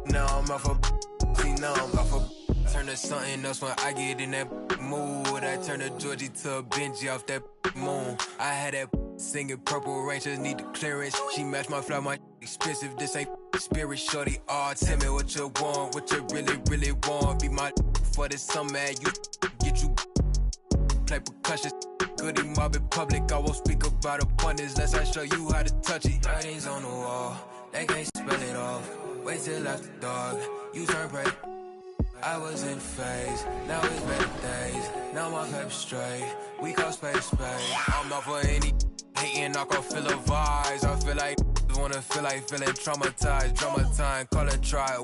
Now I'm off a see now I'm off a turn to something else when I get in that mood. I turn a Georgie to a Benji off that moon. I had that singing Purple Rain, just need the clearance. She matched my flow, my expensive. This ain't spirit, shorty. All tell me what you want, what you really, really want. Be my for this summer, you get you play percussion. Goody mob in public, I won't speak about abundance unless I show you how to touch it. Writings on the wall, they can't spell it off. Wait till after dog, you turn prey. I was in phase, now it's better days. Now my paper straight, we call space. I'm not for any hating, I can feel the vibes. I feel like wanna feel like feeling traumatized. Drama time, call it trial.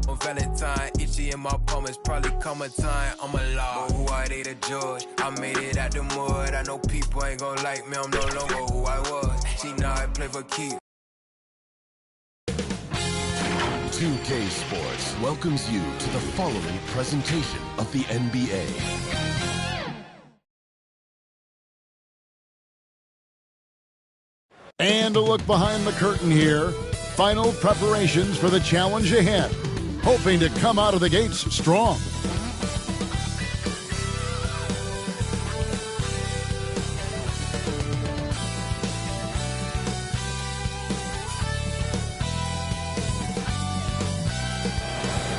On Valentine, itchy in my palm, it's probably comma time. I'm alive, but who are they to judge? I made it out the mud. I know people ain't gon' like me, I'm no longer who I was. See now I play for keeps. 2K Sports welcomes you to the following presentation of the NBA. And a look behind the curtain here. Final preparations for the challenge ahead. Hoping to come out of the gates strong.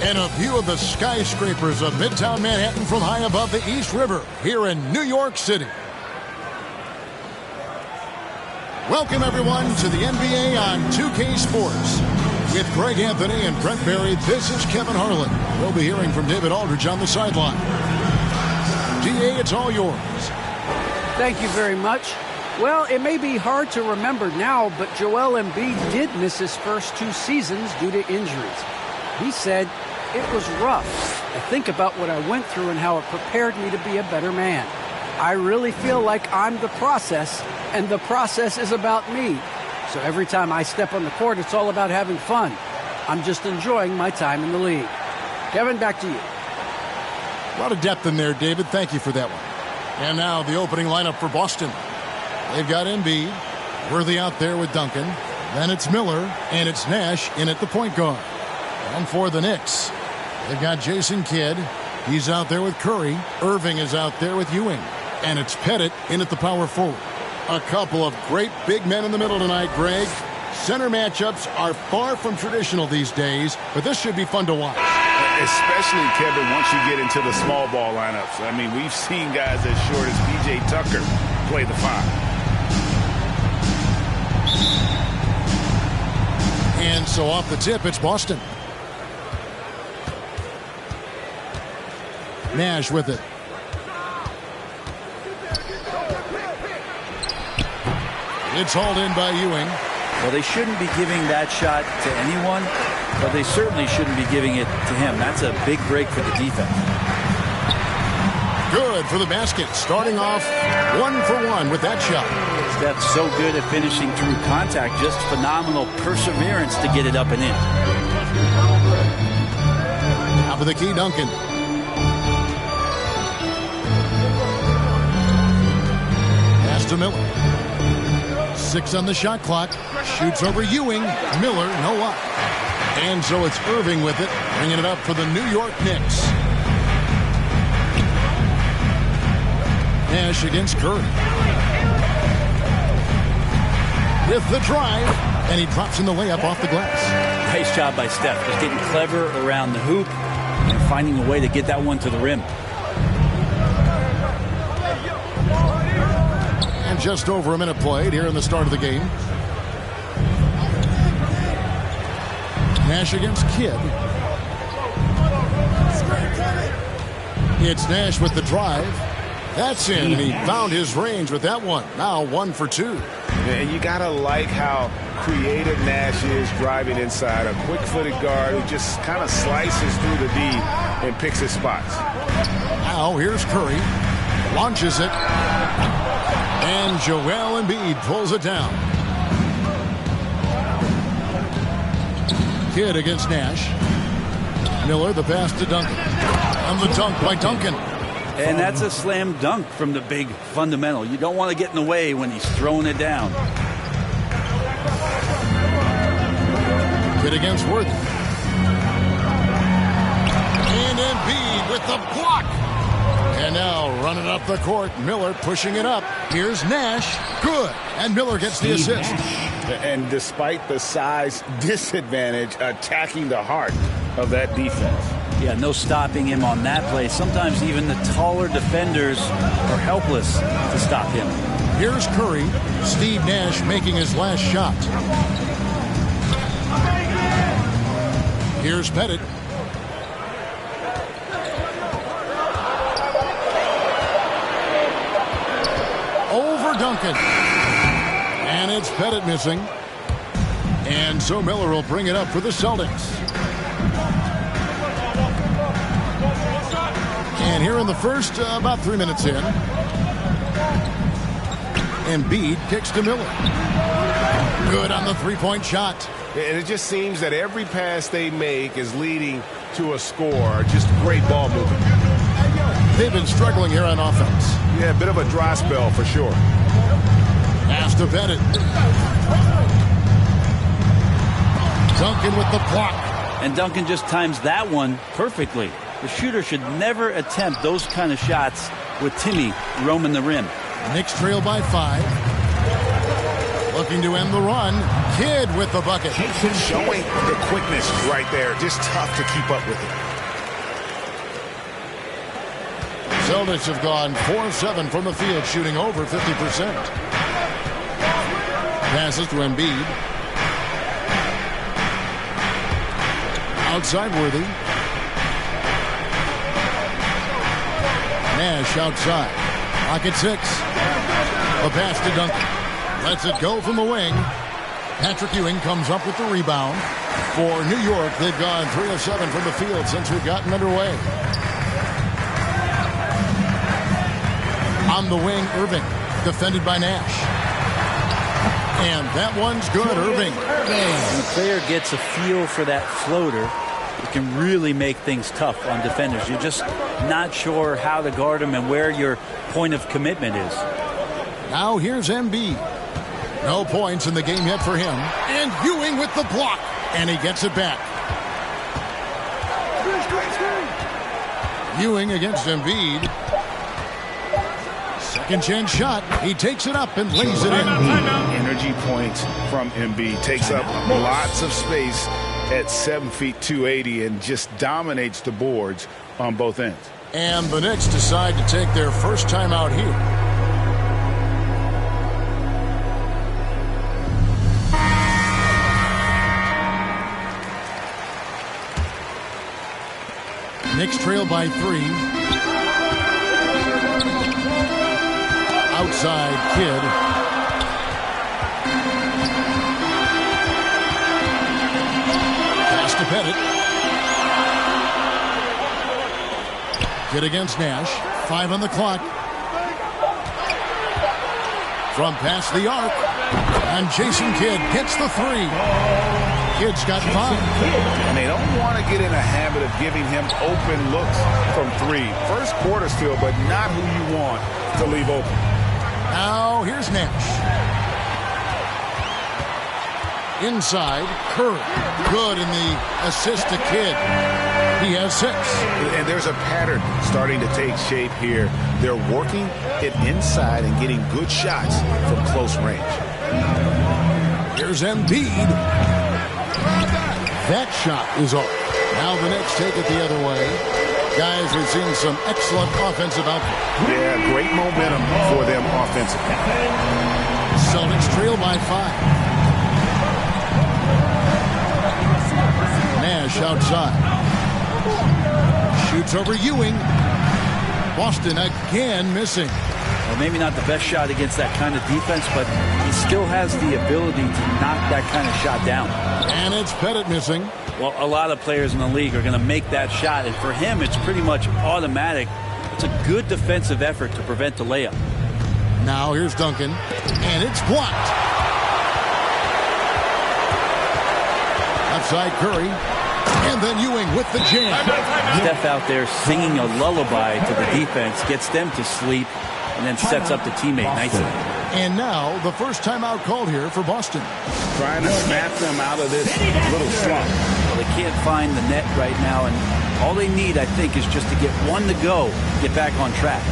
And a view of the skyscrapers of Midtown Manhattan from high above the East River here in New York City. Welcome, everyone, to the NBA on 2K Sports. With Greg Anthony and Brent Barry, this is Kevin Harlan. We'll be hearing from David Aldridge on the sideline. DA, it's all yours. Thank you very much. Well, it may be hard to remember now, but Joel Embiid did miss his first 2 seasons due to injuries. He said, "It was rough. I think about what I went through and how it prepared me to be a better man. I really feel like I'm the process, and the process is about me. So every time I step on the court, it's all about having fun. I'm just enjoying my time in the league." Kevin, back to you. A lot of depth in there, David. Thank you for that one. And now the opening lineup for Boston. They've got Embiid, Worthy out there with Duncan. Then it's Miller, and it's Nash in at the point guard. And for the Knicks, they've got Jason Kidd. He's out there with Curry. Irving is out there with Ewing. And it's Pettit in at the power forward. A couple of great big men in the middle tonight, Greg. Center matchups are far from traditional these days, but this should be fun to watch. Especially, Kevin, once you get into the small ball lineups. I mean, we've seen guys as short as P.J. Tucker play the 5. And so off the tip, it's Boston. Nash with it. It's hauled in by Ewing. Well, they shouldn't be giving that shot to anyone, but they certainly shouldn't be giving it to him. That's a big break for the defense. Good for the basket. Starting off 1 for 1 with that shot. Steph's so good at finishing through contact. Just phenomenal perseverance to get it up and in. Top of the key, Duncan. Pass to Miller. 6 on the shot clock. Shoots over Ewing. Miller, no luck. And so it's Irving with it, bringing it up for the New York Knicks. Nash against Curry. With the drive, and he drops in the layup off the glass. Nice job by Steph. Just getting clever around the hoop and finding a way to get that one to the rim. And just over a minute played here in the start of the game. Nash against Kidd. It's Nash with the drive. That's in, and he found his range with that one. Now 1 for 2. And you got to like how creative Nash is driving inside. A quick-footed guard who just kind of slices through the D and picks his spots. Now here's Curry. Launches it. And Joel Embiid pulls it down. Kidd against Nash. Miller, the pass to Duncan. And the dunk by Duncan. And that's a slam dunk from the big fundamental. You don't want to get in the way when he's throwing it down. Kid against Worthy. And Embiid with the block. And now running up the court, Miller pushing it up. Here's Nash. Good. And Miller gets the assist. And despite the size disadvantage, attacking the heart of that defense. Yeah, no stopping him on that play. Sometimes even the taller defenders are helpless to stop him. Here's Curry. Steve Nash making his last shot. Here's Pettit. Over Duncan. And it's Pettit missing. And so Miller will bring it up for the Celtics. And here in the first, about 3 minutes in, Embiid kicks to Miller. Good on the three-point shot. And it just seems that every pass they make is leading to a score. Just great ball movement. They've been struggling here on offense. Yeah, a bit of a dry spell for sure. Pass to Pettit. Duncan with the block. And Duncan just times that one perfectly. The shooter should never attempt those kind of shots with Timmy roaming the rim. Knicks trail by 5. Looking to end the run. Kidd with the bucket. Showing the quickness right there. Just tough to keep up with it. Celtics have gone 4-7 from the field, shooting over 50%. Passes to Embiid. Outside Worthy. Nash outside. Pocket 6. A pass to Duncan. Lets it go from the wing. Patrick Ewing comes up with the rebound. For New York, they've gone 3 of 7 from the field since we've gotten underway. On the wing, Irving. Defended by Nash. And that one's good, Irving. When a player gets a feel for that floater, it can really make things tough on defenders. You're just not sure how to guard them and where your point of commitment is. Now here's Embiid. No points in the game yet for him. And Ewing with the block. And he gets it back. Ewing against Embiid. Second chance shot. He takes it up and lays it in. Energy points from Embiid. Takes up lots of space at 7 feet 280 and just dominates the boards on both ends. And the Knicks decide to take their first time out here. Knicks trail by 3. Outside Kidd. Pass to Pettit. Kidd against Nash. 5 on the clock. From past the arc. And Jason Kidd gets the 3. Kidd's got 5. And they don't want to get in a habit of giving him open looks from 3. First quarter still, but not who you want to leave open. Now here's Nash. Inside, Curry. Good in the assist to Kidd. He has 6. And there's a pattern starting to take shape here. They're working it inside and getting good shots from close range. Here's Embiid. That shot is off. Now the Knicks take it the other way. Guys, we've seen some excellent offensive output. Yeah, great momentum for them offensively. Celtics trail by 5. Nash outside. Shoots over Ewing. Boston again missing. Well, maybe not the best shot against that kind of defense, but he still has the ability to knock that kind of shot down. And it's Pettit missing. Well, a lot of players in the league are going to make that shot, and for him, it's pretty much automatic. It's a good defensive effort to prevent the layup. Now here's Duncan, and it's blocked. Outside Curry, and then Ewing with the jam. Steph out there singing a lullaby to the defense, gets them to sleep, and then sets up the teammate nicely. And now the first timeout called here for Boston. Trying to snap them out of this little slump. Well, they can't find the net right now, and all they need, I think, is just to get one to go, get back on track.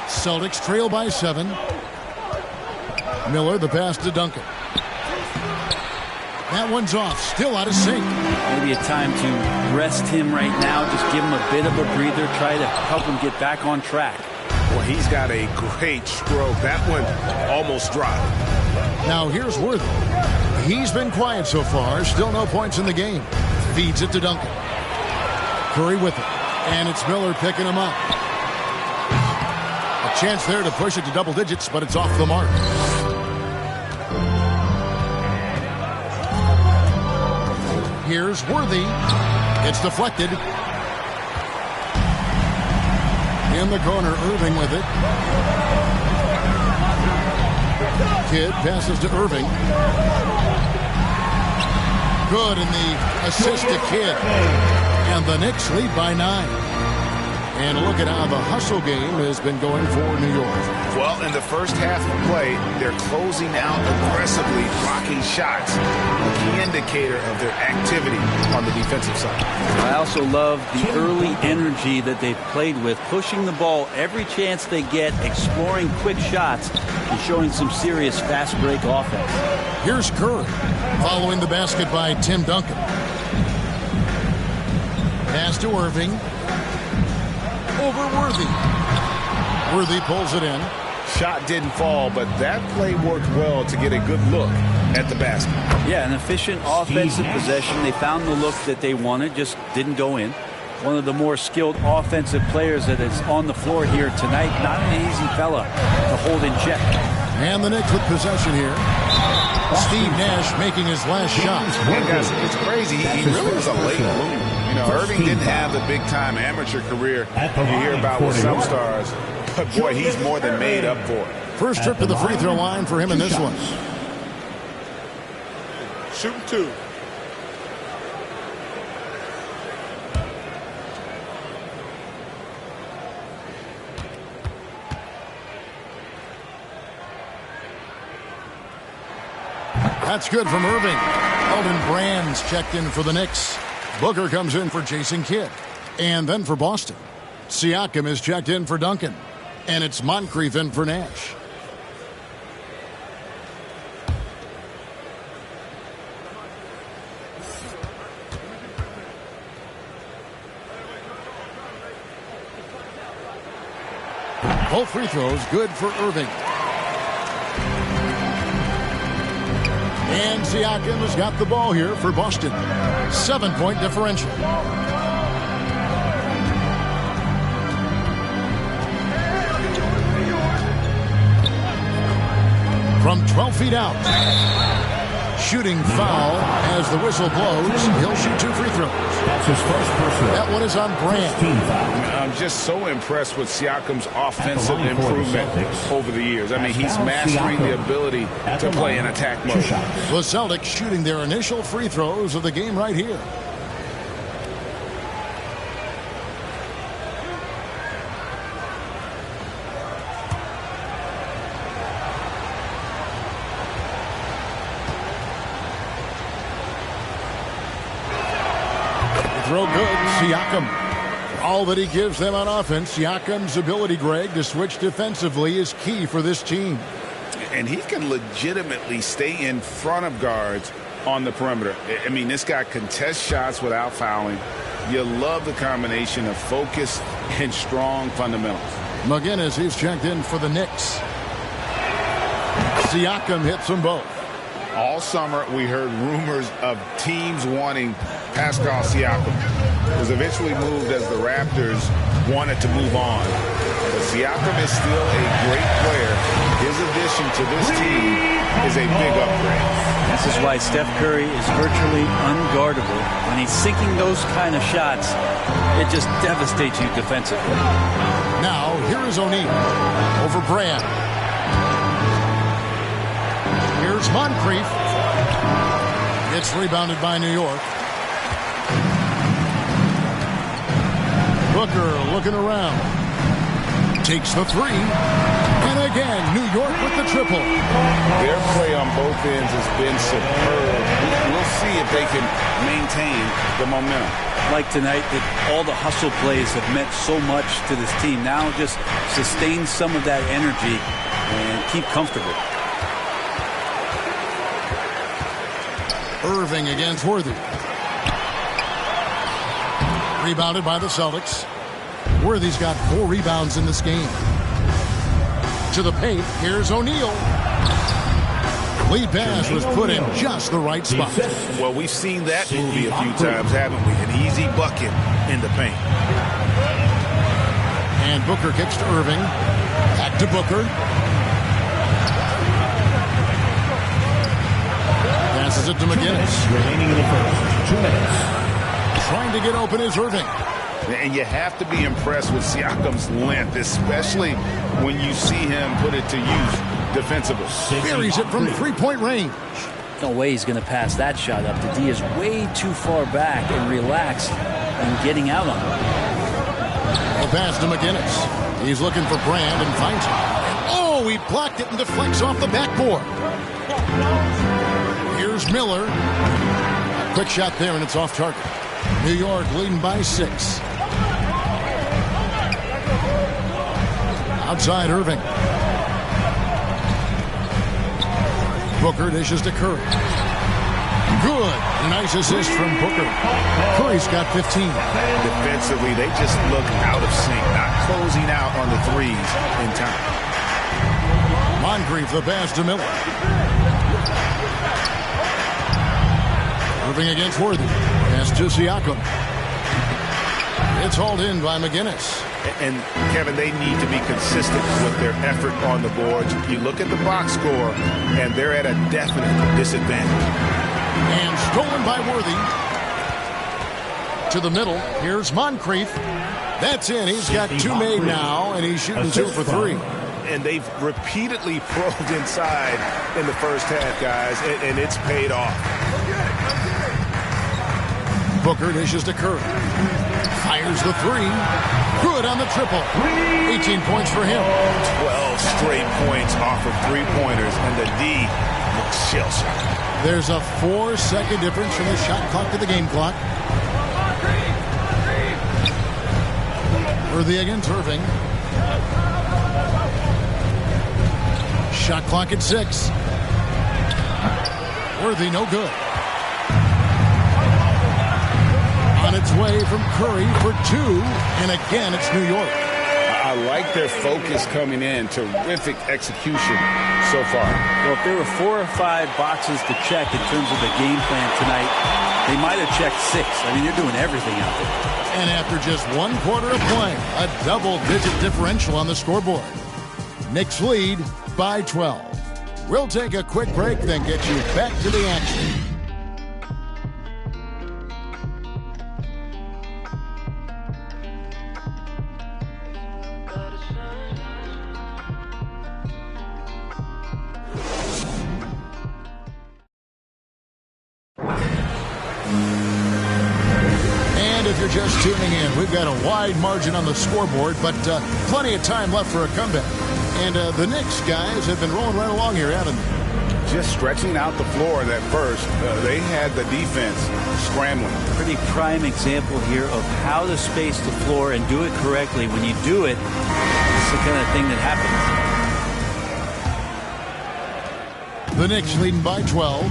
Celtics trail by 7. Miller, the pass to Duncan. That one's off, still out of sync. Maybe a time to rest him right now, just give him a bit of a breather, try to help him get back on track. Well, he's got a great stroke. That one almost dropped. Now here's Worthy. He's been quiet so far, still no points in the game. Feeds it to Duncan. Curry with it, and it's Miller picking him up. A chance there to push it to double digits, but it's off the mark. Here's Worthy. It's deflected. In the corner, Irving with it. Kidd passes to Irving. Good, and the assist to Kidd. And the Knicks lead by 9. And look at how the hustle game has been going for New York. Well, in the first half of play, they're closing out aggressively, blocking shots. A key indicator of their activity on the defensive side. I also love the early energy that they've played with, pushing the ball every chance they get, exploring quick shots, and showing some serious fast break offense. Here's Curry, following the basket by Tim Duncan. Pass to Irving. Over Worthy. Worthy pulls it in. Shot didn't fall, but that play worked well to get a good look at the basket. Yeah, an efficient offensive possession. They found the look that they wanted, just didn't go in. One of the more skilled offensive players that is on the floor here tonight. Not an easy fella to hold in check. And the Knicks with possession here. Steve Nash making his last shot. And guys, it's crazy. He really was a late bloomer. You know, Irving didn't have the big-time amateur career you hear about with some stars. But, boy, he's more than made up for it. First trip to the free throw line for him in this one. Shooting 2. That's good from Irving. Elton Brand's checked in for the Knicks. Booker comes in for Jason Kidd. And then for Boston, Siakam is checked in for Duncan. And it's Moncrief in for Nash. Both free throws good for Irving. And Siakam has got the ball here for Boston. 7-point differential. From 12 feet out. Shooting foul as the whistle blows. He'll shoot 2 free throws. That's his first personal. That one is on Brand. I'm just so impressed with Siakam's offensive improvement over the years. I mean, he's mastering the ability to play in attack mode. The Celtics shooting their initial free throws of the game right here. Throw good, Siakam. All that he gives them on offense, Siakam's ability, Greg, to switch defensively is key for this team. And he can legitimately stay in front of guards on the perimeter. I mean, this guy contests shots without fouling. You love the combination of focus and strong fundamentals. McGinnis, he's checked in for the Knicks. Siakam hits them both. All summer, we heard rumors of teams wanting Pascal Siakam. It was eventually moved as the Raptors wanted to move on. But Siakam is still a great player. His addition to this team is a big upgrade. This is why Steph Curry is virtually unguardable. When he's sinking those kind of shots, it just devastates you defensively. Now, here is O'Neal over Brand. Here's Moncrief. It's rebounded by New York. Booker looking around. Takes the three. And again, New York with the triple. Their play on both ends has been superb. We'll see if they can maintain the momentum. Like tonight, that all the hustle plays have meant so much to this team. Now just sustain some of that energy and keep comfortable. Irving against Worthy. Rebounded by the Celtics. Worthy's got 4 rebounds in this game. To the paint, here's O'Neal. Lead pass was put in just the right spot. Well, we've seen that movie a few times, haven't we? An easy bucket in the paint. And Booker kicks to Irving. Back to Booker. Passes it to McGinnis. Remaining in the first 2 minutes. Trying to get open is Irving. And you have to be impressed with Siakam's length, especially when you see him put it to use defensively. Buries it from 3-point range. No way he's going to pass that shot up. The D is way too far back and relaxed and getting out on him. The pass to McGinnis. He's looking for Brand and finds him. Oh, he blocked it and deflects off the backboard. Here's Miller. A quick shot there, and it's off target. New York leading by 6. Outside Irving. Booker dishes to Curry. Good. Nice assist from Booker. Curry's got 15. Defensively, they just look out of sync, not closing out on the threes in time. Moncrief, the pass to Miller. Moving against Worthy. Pass to Siakam. It's hauled in by McGinnis. And, Kevin, they need to be consistent with their effort on the boards. You look at the box score, and they're at a definite disadvantage. And stolen by Worthy. To the middle. Here's Moncrief. That's in. He's got 2 made now, and he's shooting 2 for 3. And they've repeatedly probed inside in the first half, guys, and it's paid off. Booker dishes to Curry. Fires the 3. Good on the triple. 18 points for him. 12 straight points off of 3-pointers, and the D looks shell-shocked. There's a 4-second difference from the shot clock to the game clock. Worthy against Irving. Shot clock at 6. Worthy no good. On its way from Curry for 2, and again it's New York. I like their focus coming in. Terrific execution so far. Well, if there were 4 or 5 boxes to check in terms of the game plan tonight, they might have checked 6. I mean, they're doing everything out there. And after just 1 quarter of play, a double-digit differential on the scoreboard. Knicks lead by 12. We'll take a quick break, then get you back to the action. Just tuning in, we've got a wide margin on the scoreboard, but plenty of time left for a comeback. And the Knicks guys have been rolling right along here, haven't they? Just stretching out the floor at first. They had the defense scrambling. Pretty prime example here of how to space the floor and do it correctly. When you do it, it's the kind of thing that happens. The Knicks leading by 12.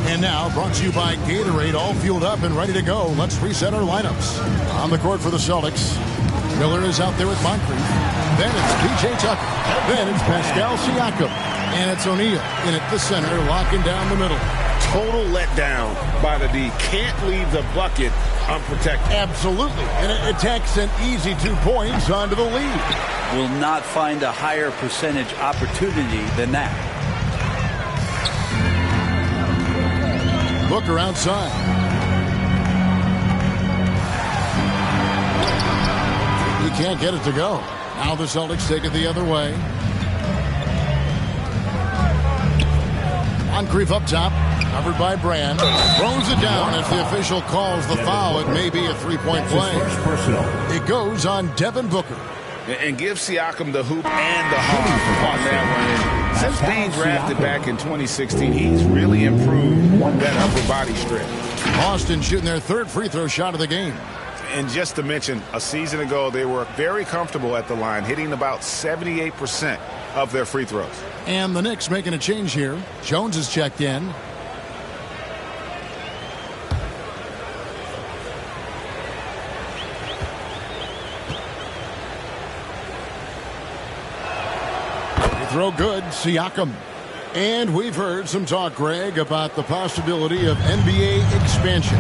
And now, brought to you by Gatorade, all fueled up and ready to go. Let's reset our lineups. On the court for the Celtics, Miller is out there with Moncrief. Then it's P.J. Tucker. Then it's Pascal Siakam. And it's O'Neal in at the center, locking down the middle. Total letdown by the D. Can't leave the bucket unprotected. Absolutely. And it takes an easy 2 points onto the lead. Will not find a higher percentage opportunity than that. Booker outside. He can't get it to go. Now the Celtics take it the other way. Moncrief up top, covered by Brand. Throws it down as the official calls the foul. It may be a three-point play. It goes on Devin Booker. And give Siakam the hoop and the hop on that one. Since being drafted back in 2016, he's really improved that upper body strength. Boston shooting their third free throw shot of the game. And just to mention, a season ago, they were very comfortable at the line, hitting about 78% of their free throws. And the Knicks making a change here. Jones is checked in. Throw good, Siakam. And we've heard some talk, Greg, about the possibility of NBA expansion.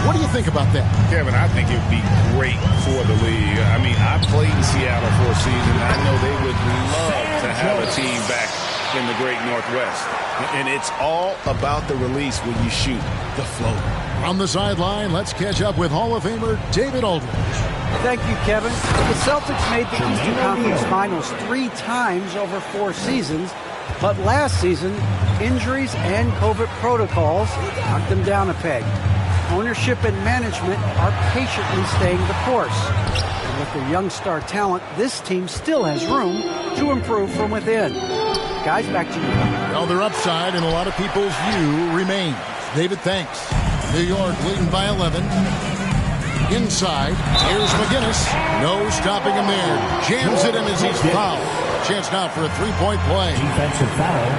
What do you think about that? Kevin, I think it would be great for the league. I mean, I played in Seattle for a season. I know they would love to have a team back in the great Northwest. And it's all about the release when you shoot the float. On the sideline, let's catch up with Hall of Famer David Aldridge. Thank you, Kevin. The Celtics made the Eastern Conference Finals 3 times over 4 seasons, but last season, injuries and COVID protocols knocked them down a peg. Ownership and management are patiently staying the course. And with their young star talent, this team still has room to improve from within. Guys, back to you. Well, their upside in a lot of people's view remains. David, thanks. New York leading by 11. Inside, here's McGinnis. No stopping him there. Jams it in as he's fouled. Chance now for a three-point play. Defensive foul.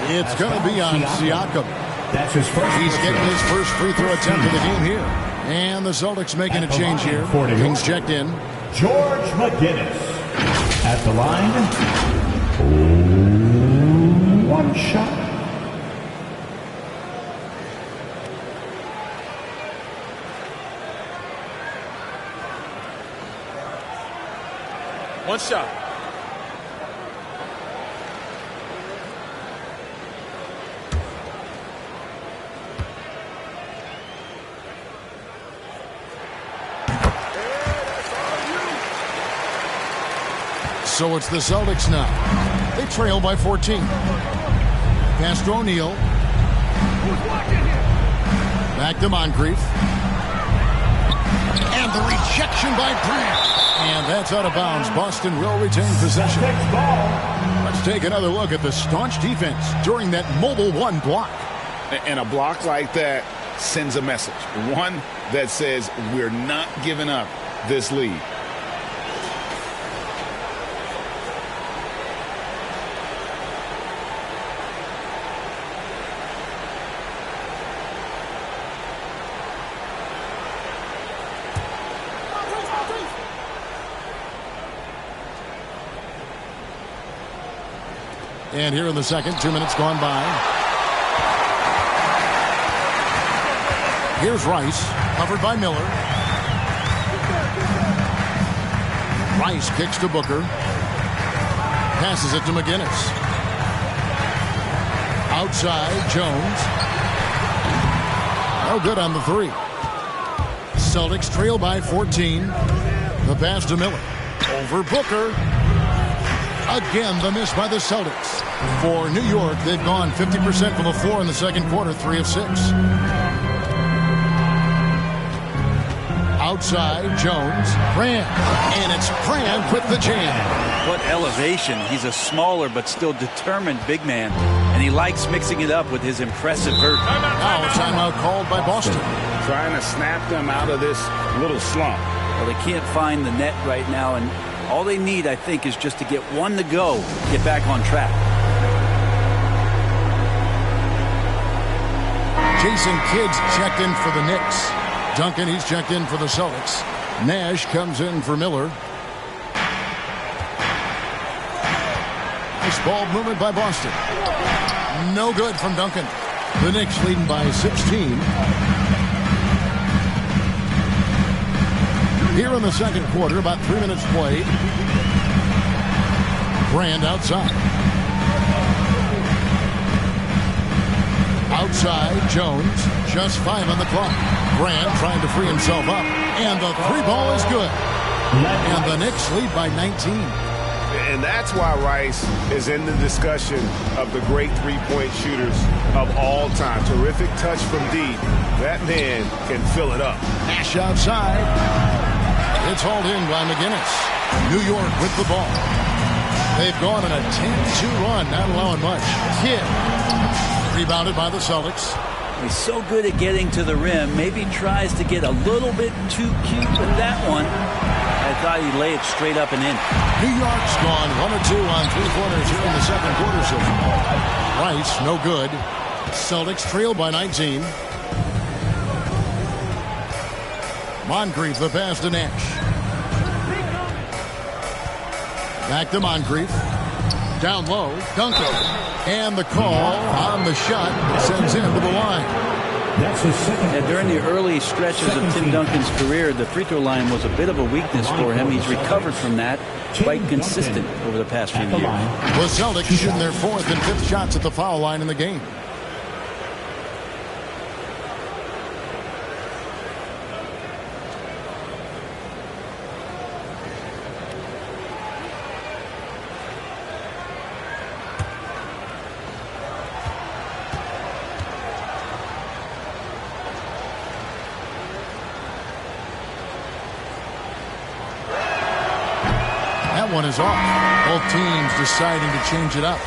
It's going to be on Siakam. That's his first. He's getting his first free throw attempt of the game here. And the Celtics making a change here. Kings checked in. George McGinnis at the line. 1 shot. One shot. So it's the Celtics now. They trail by 14. Pass to O'Neal. Back to Moncrief. And the rejection by Brand. And that's out of bounds. Boston will retain possession. Let's take another look at the staunch defense during that mobile 1 block. And a block like that sends a message. One that says we're not giving up this lead. And here in the second, 2 minutes gone by. Here's Rice, covered by Miller. Rice kicks to Booker. Passes it to McGinnis. Outside, Jones. No good on the 3. Celtics trail by 14. The pass to Miller. Over Booker. Again, the miss by the Celtics. For New York, they've gone 50% from the floor in the second quarter, 3 of 6. Outside, Jones, Brand, and it's Brand with the jam. What elevation. He's a smaller but still determined big man, and he likes mixing it up with his impressive vert. Now a timeout called by Boston. Trying to snap them out of this little slump. Well, they can't find the net right now, and all they need, I think, is just to get one to go, get back on track. Jason Kidd's checked in for the Knicks. Duncan, he's checked in for the Celtics. Nash comes in for Miller. Nice ball movement by Boston. No good from Duncan. The Knicks leading by 16. Here in the second quarter, about 3 minutes played. Brand outside. Outside, Jones. Just 5 on the clock. Brand trying to free himself up. And the 3 ball is good. And the Knicks lead by 19. And that's why Rice is in the discussion of the great three-point shooters of all time. Terrific touch from deep. That man can fill it up. Nash outside. It's hauled in by McGinnis. New York with the ball. They've gone on a 10-2 run, not allowing much. Kidd. Rebounded by the Celtics. He's so good at getting to the rim. Maybe tries to get a little bit too cute with that one. I thought he'd lay it straight up and in. New York's gone 1 of 2 on 3-pointers here in the second quarter so far. Rice, no good. Celtics trail by 19. Moncrief, the pass to Nash. Back to Moncrief. Down low, Duncan. And the call on the shot sends him to the line. That's his second. And during the early stretches of Tim Duncan's career, the free throw line was a bit of a weakness for him. He's recovered from that, quite consistent over the past few years. The Celtics shooting their 4th and 5th shots at the foul line in the game. One is off. Both teams deciding to change it up.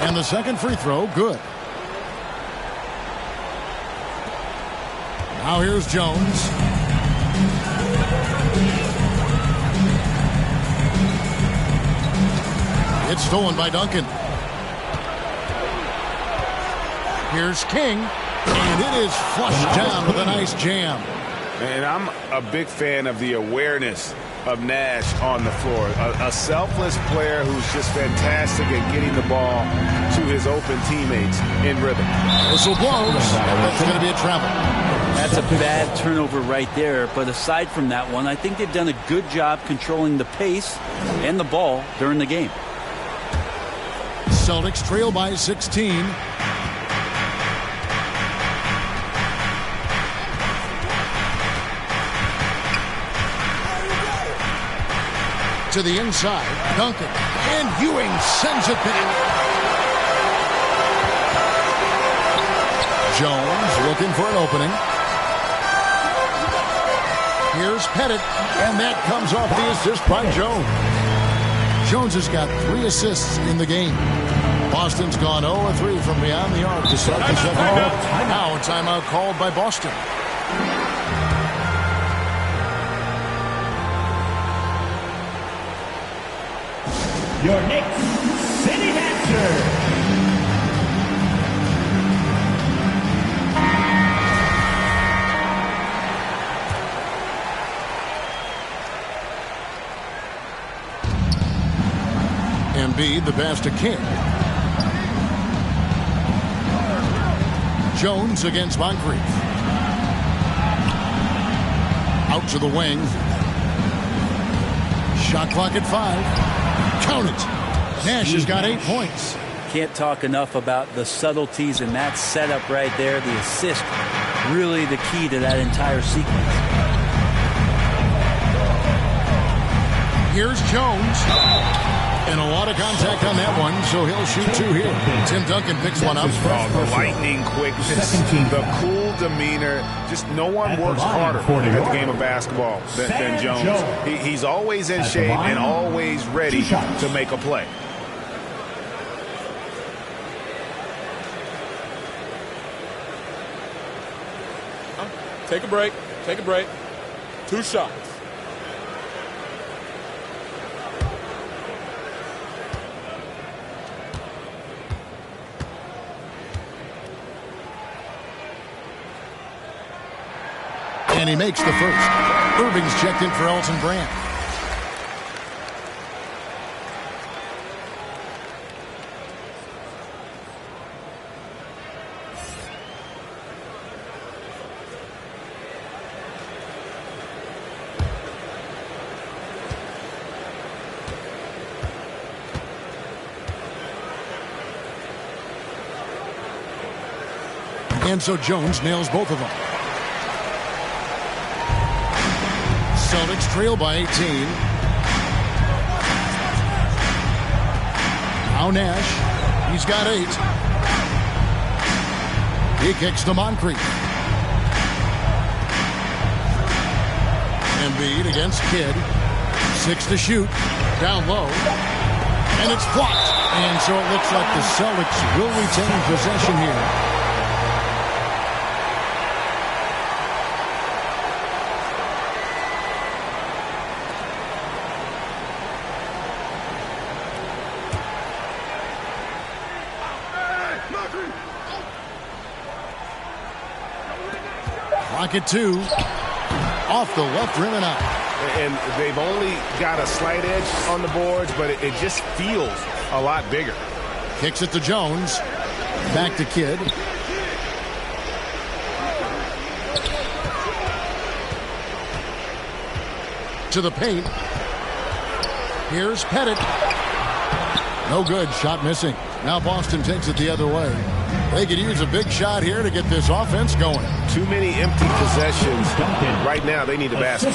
And the second free throw, good. Now here's Jones. It's stolen by Duncan. Here's King. And it is flushed down with a nice jam. And I'm a big fan of the awareness of Nash on the floor. A selfless player who's just fantastic at getting the ball to his open teammates in rhythm. Whistle blows. That's going to be a travel. That's a bad turnover right there. But aside from that one, I think they've done a good job controlling the pace and the ball during the game. Celtics trail by 16. To the inside, Duncan, and Ewing sends it back. Jones looking for an opening. Here's Pettit, and that comes off the assist by Jones. Jones has got 3 assists in the game. Boston's gone 0-3 from beyond the arc to start the second half. Now a timeout called by Boston. Your Knicks City Dancer. Embiid, the pass to King. Jones against Moncrief. Out to the wing. Shot clock at 5. Count it. Nash has got 8 points. Can't talk enough about the subtleties in that setup right there. The assist, really the key to that entire sequence. Here's Jones. And a lot of contact on that one, so he'll shoot two here. Tim Duncan picks one up. Oh, the lightning quickness, the cool demeanor. Just no one works harder at the game of basketball than Jones. He's always in shape and always ready to make a play. Take a break. Take a break. 2 shots. And he makes the first. Irving's checked in for Elton Brand. And so Jones nails both of them. Celtics trail by 18. Now Nash. He's got 8. He kicks to Moncrief. Embiid against Kidd. 6 to shoot. Down low. And it's blocked. And so it looks like the Celtics will retain possession here. At 2, off the left rim and out. And they've only got a slight edge on the boards, but it just feels a lot bigger. Kicks it to Jones. Back to Kidd. To the paint. Here's Pettit. No good. Shot missing. Now Boston takes it the other way. They could use a big shot here to get this offense going. Too many empty possessions. Right now, they need a basket.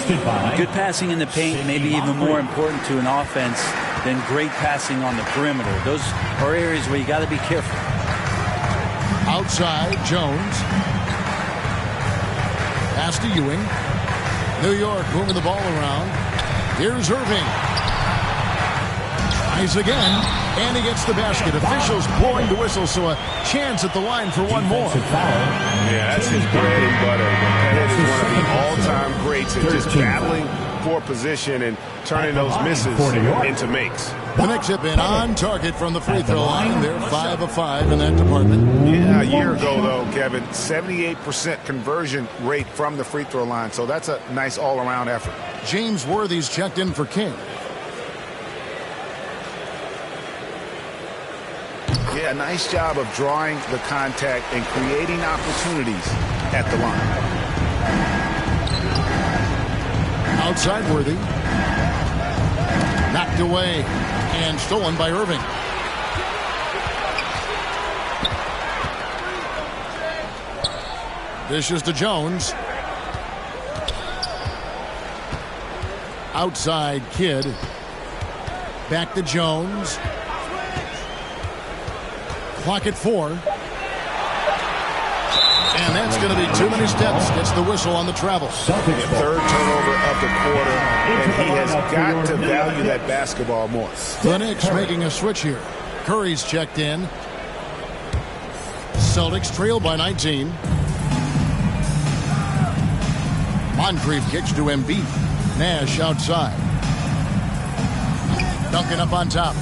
Good passing in the paint, maybe even more important to an offense than great passing on the perimeter. Those are areas where you got to be careful. Outside, Jones. Pass to Ewing. New York moving the ball around. Here's Irving. Tries again. And he gets the basket. Officials blowing the whistle, so a chance at the line for one more. Yeah, that's his bread and butter. That is one of the all-time greats at just battling for position and turning those misses into makes. The Knicks have been on target from the free throw line. They're 5 of 5 in that department. Yeah, a year ago, though, Kevin, 78% conversion rate from the free throw line. So that's a nice all-around effort. James Worthy's checked in for King. Yeah, nice job of drawing the contact and creating opportunities at the line. Outside Worthy. Knocked away and stolen by Irving. Dishes to Jones. Outside Kidd. Back to Jones. Clock at 4. And that's going to be too many steps. Gets the whistle on the travel. Third turnover of the quarter, and he has got to value that basketball more. The Knicks making a switch here. Curry's checked in. Celtics trail by 19. Moncrief kicks to Embiid. Nash outside. Duncan up on top.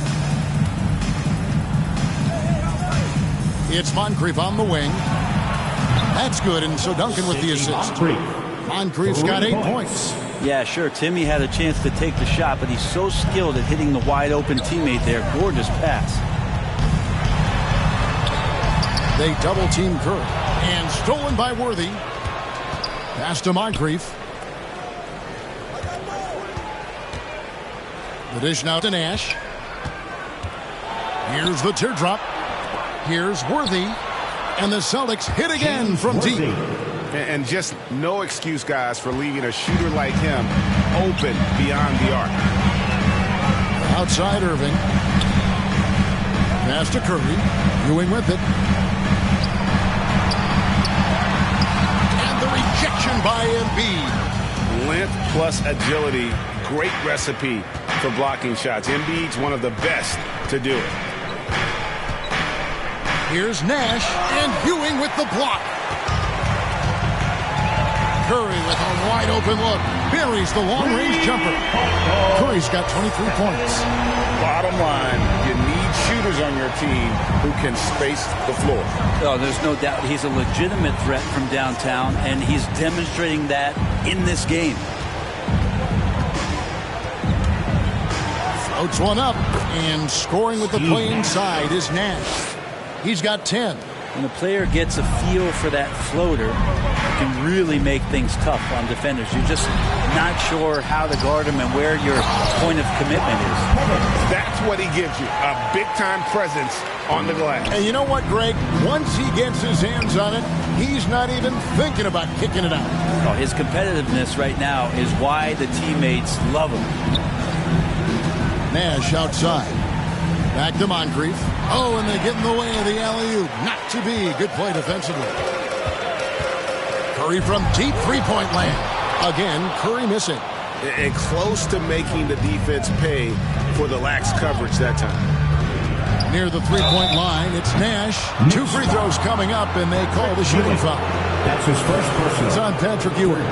It's Moncrief on the wing. That's good, and so Duncan with the assist. Moncrief's got 8 points. Yeah, sure, Timmy had a chance to take the shot, but he's so skilled at hitting the wide-open teammate there. Gorgeous pass. They double-team Curry. And stolen by Worthy. Pass to Moncrief. The dish now to Nash. Here's the teardrop. Here's Worthy. And the Celtics hit again from deep. And just no excuse, guys, for leaving a shooter like him open beyond the arc. Outside Irving. Pass to Curry. Ewing with it. And the rejection by Embiid. Length plus agility. Great recipe for blocking shots. Embiid's one of the best to do it. Here's Nash and Ewing with the block. Curry with a wide open look. Buries the long-range jumper. Curry's got 23 points. Bottom line, you need shooters on your team who can space the floor. Oh, there's no doubt he's a legitimate threat from downtown, and he's demonstrating that in this game. Floats one up, and scoring with the play inside is Nash. He's got 10. When a player gets a feel for that floater, it can really make things tough on defenders. You're just not sure how to guard him and where your point of commitment is. That's what he gives you, a big-time presence on the glass. And you know what, Greg? Once he gets his hands on it, he's not even thinking about kicking it out. Oh, his competitiveness right now is why the teammates love him. Nash outside. Back to Moncrief. Oh, and they get in the way of the alley-oop. Not to be. Good play defensively. Curry from deep three-point land. Again, Curry missing. And close to making the defense pay for the lax coverage that time. Near the three-point line, it's Nash. 2 free throws coming up, and they call the shooting foul. That's his first personal. It's on Patrick Ewing.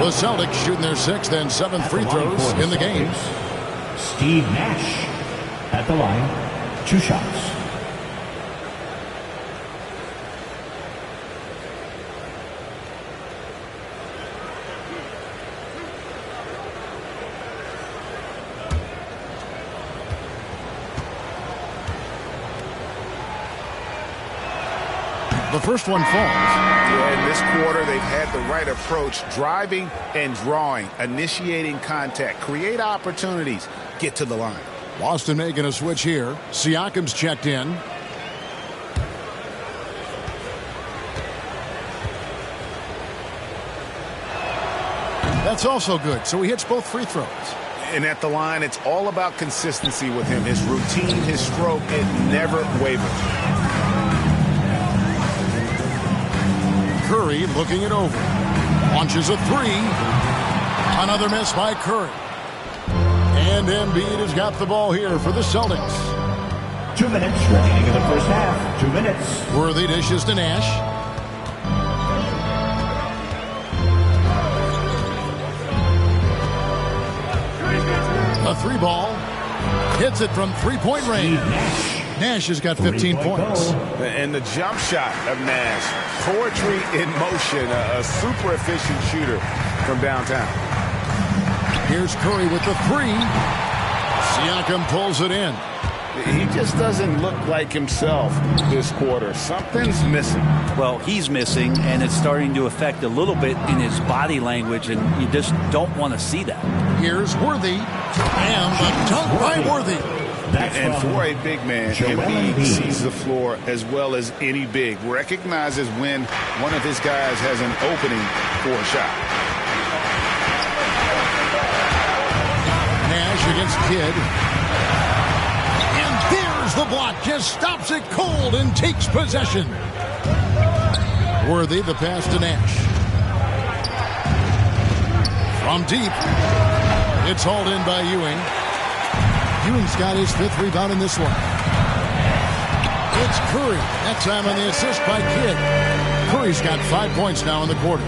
The Celtics shooting their 6th and 7th free throws in the game. Steve Nash at the line. 2 shots. The first one falls. Yeah, in this quarter, they've had the right approach, driving and drawing, initiating contact, create opportunities, get to the line. Boston making a switch here. Siakam's checked in. That's also good, so he hits both free throws. And at the line, it's all about consistency with him. His routine, his stroke, it never wavers. Curry looking it over. Launches a 3. Another miss by Curry. And Embiid has got the ball here for the Celtics. 2 minutes remaining in the first half. 2 minutes. Worthy dishes to Nash. A 3 ball. Hits it from three-point range. Nash has got 15 points. And the jump shot of Nash. Poetry in motion. A super efficient shooter from downtown. Here's Curry with the 3. Siakam pulls it in. He just doesn't look like himself this quarter. Something's missing. Well, he's missing, and it's starting to affect a little bit in his body language, and you just don't want to see that. Here's Worthy. And the dunk by Worthy. And for a big man, Embiid sees the floor as well as any big. Recognizes when one of his guys has an opening for a shot. Nash against Kidd. And there's the block. Just stops it cold and takes possession. Worthy, the pass to Nash. From deep. It's hauled in by Ewing. Ewing's got his 5th rebound in this one. It's Curry. That time on the assist by Kidd. Curry's got 5 points now in the quarter.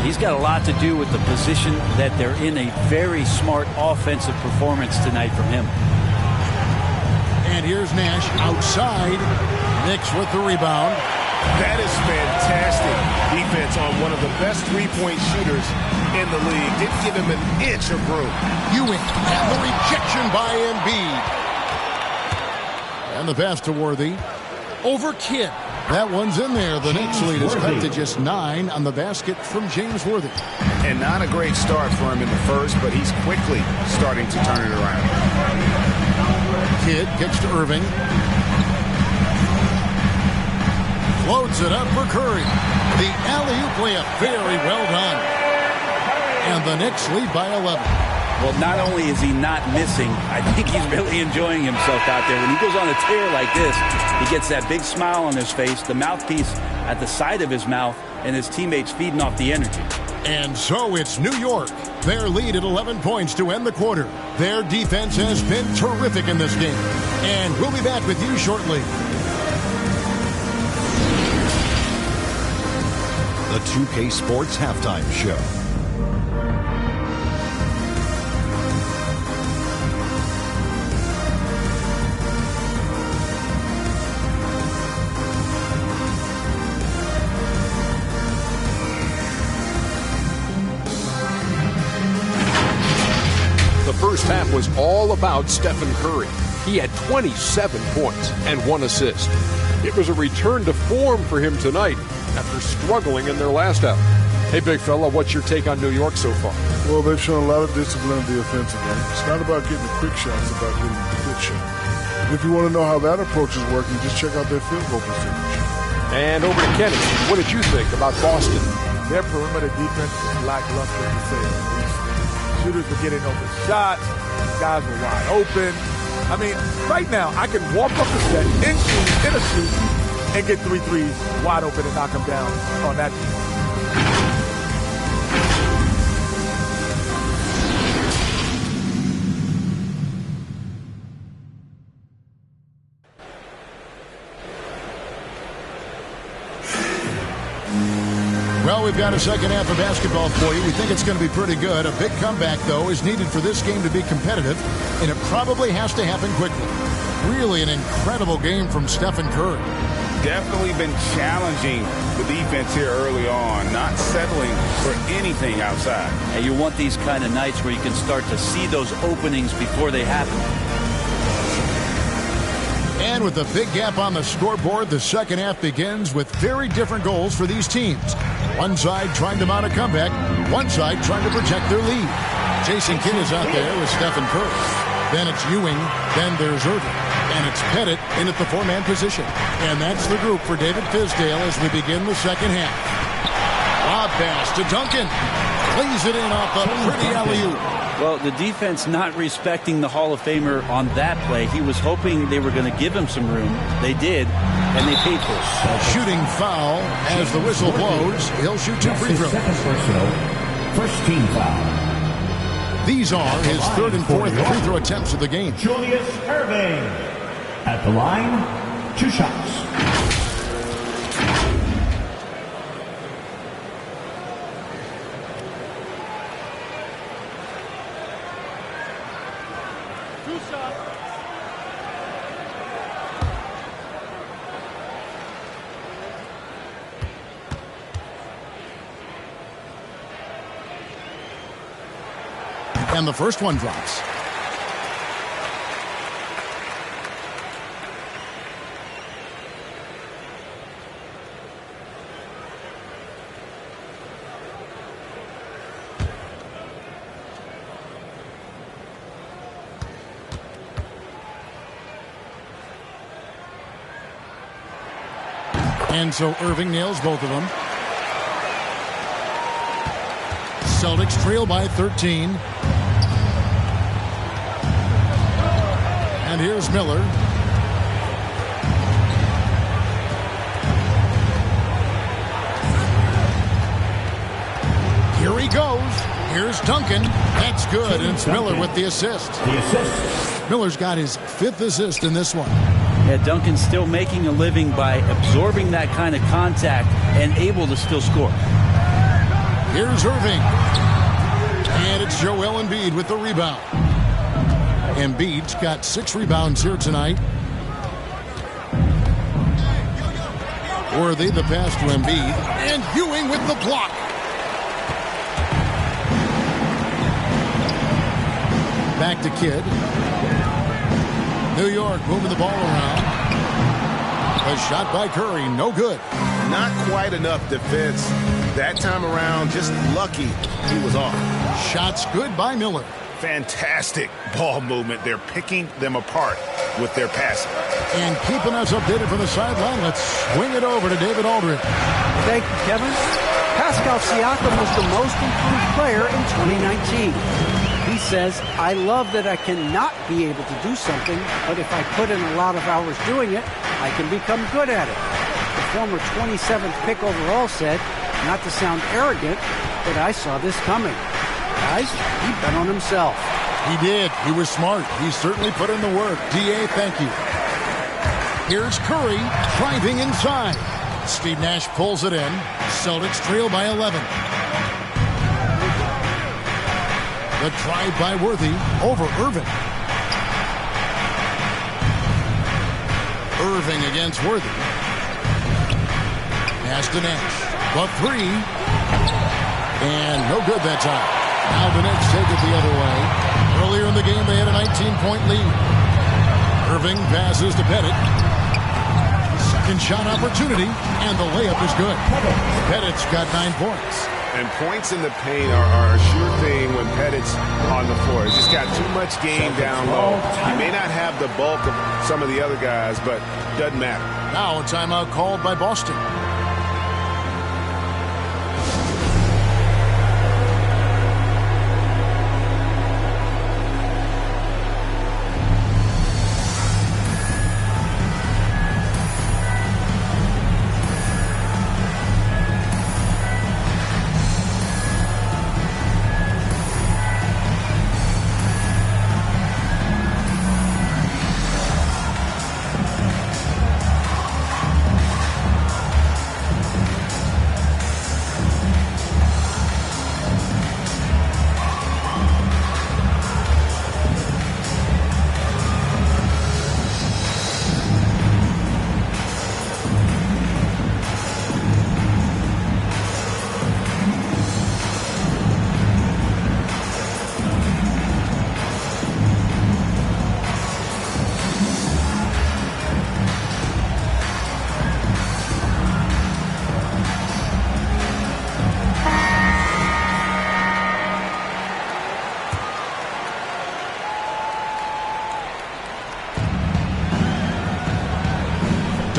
He's got a lot to do with the position that they're in. A very smart offensive performance tonight from him. And here's Nash outside. Knicks with the rebound. That is fantastic defense on one of the best three-point shooters in the league. Didn't give him an inch of room. Ewing and the rejection by Embiid. And the pass to Worthy. Over Kidd. That one's in there. The Knicks lead is cut to just 9 on the basket from James Worthy. And not a great start for him in the first, but he's quickly starting to turn it around. Kidd kicks to Irving. Floats it up for Curry. The alley-oop layup, very well done. And the Knicks lead by 11. Well, not only is he not missing, I think he's really enjoying himself out there. When he goes on a tear like this, he gets that big smile on his face, the mouthpiece at the side of his mouth, and his teammates feeding off the energy. And so it's New York. Their lead at 11 points to end the quarter. Their defense has been terrific in this game. And we'll be back with you shortly. The 2K Sports Halftime Show. The first half was all about Stephen Curry. He had 27 points and 1 assist. It was a return to form for him tonight after struggling in their last out. Hey, big fella, what's your take on New York so far? Well, they've shown a lot of discipline in the offensive end. It's not about getting the quick shots, it's about getting the good shot. If you want to know how that approach is working, just check out their field goal percentage. And over to Kenny. What did you think about Boston? Their perimeter defense is lackluster, to say the least. Shooters were getting open shots. Guys were wide open. I mean, right now, I can walk up the set, in a shoot, and get 3 threes wide open and knock them down on that. Well, we've got a second half of basketball for you. We think it's going to be pretty good. A big comeback, though, is needed for this game to be competitive, and it probably has to happen quickly. Really an incredible game from Stephen Curry. Definitely been challenging the defense here early on, not settling for anything outside. And you want these kind of nights where you can start to see those openings before they happen. And with a big gap on the scoreboard, the second half begins with very different goals for these teams. One side trying to mount a comeback, one side trying to protect their lead. Jason Kidd is out there with Stephen Curry. Then it's Ewing, then there's Irving. And it's Pettit in at the 4-man position. And that's the group for David Fizdale as we begin the second half. Lob pass to Duncan. Lays it in off a pretty alley-oop. Well, the defense not respecting the Hall of Famer on that play. He was hoping they were going to give him some room. They did, and they paid for it. A shooting foul as the whistle blows. He'll shoot 2 free throws. First team foul. These are his 3rd and 4th free throw attempts of the game. Julius Irving. At the line, 2 shots. And the first one drops. And so Irving nails both of them. Celtics trail by 13. And here's Miller. Here he goes. Here's Duncan. That's good. And it's Miller with the assist. Miller's got his 5th assist in this one. Yeah, Duncan's still making a living by absorbing that kind of contact and able to still score. Here's Irving. And it's Joel Embiid with the rebound. Embiid's got 6 rebounds here tonight. Worthy the pass to Embiid. And Ewing with the block. Back to Kidd. New York moving the ball around. A shot by Curry, no good. Not quite enough defense. That time around, just lucky he was off. Shots good by Miller. Fantastic ball movement. They're picking them apart with their passing. And keeping us updated from the sideline, let's swing it over to David Aldridge. Thank you, Kevin. Pascal Siakam was the most improved player in 2019. He says, I love that I cannot be able to do something, but if I put in a lot of hours doing it, I can become good at it. The former 27th pick overall said, not to sound arrogant, but I saw this coming. Guys, he bet on himself. He did. He was smart. He certainly put in the work. D.A., thank you. Here's Curry driving inside. Steve Nash pulls it in. Celtics trail by 11. The drive by Worthy over Irving. Irving against Worthy. Pass to Nash. The three. And no good that time. Now the Knicks take it the other way. Earlier in the game, they had a 19-point lead. Irving passes to Pettit. Second shot opportunity, and the layup is good. Pettit's got 9 points. And points in the paint are a sure thing when Pettit's on the floor. He's just got too much game down low. He may not have the bulk of some of the other guys, but doesn't matter. Now a timeout called by Boston.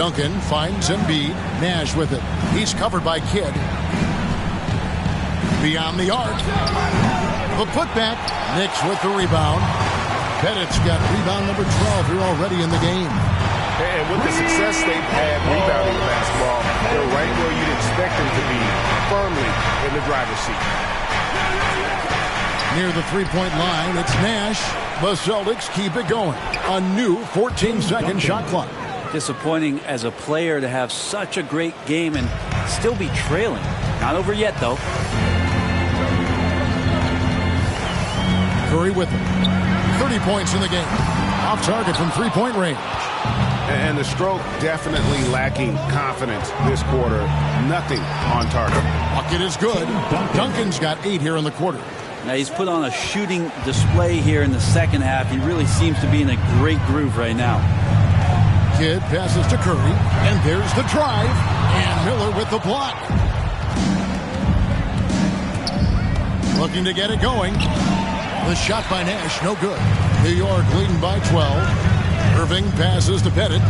Duncan finds Embiid. Nash with it. He's covered by Kidd. Beyond the arc. The putback. Knicks with the rebound. Pettit's got rebound number 12 here already in the game. And with the success they've had rebounding the basketball, they're right where you'd expect them to be, firmly in the driver's seat. Near the three-point line, it's Nash. The Celtics keep it going. A new 14-second shot clock. Disappointing as a player to have such a great game and still be trailing. Not over yet, though. Curry with him. 30 points in the game. Off target from three-point range. And the stroke definitely lacking confidence this quarter. Nothing on target. Bucket is good. Duncan's got 8 here in the quarter. Now he's put on a shooting display here in the second half. He really seems to be in a great groove right now. Kidd passes to Curry, and there's the drive, and Miller with the block. Looking to get it going. The shot by Nash, no good. New York leading by 12. Irving passes to Pettit.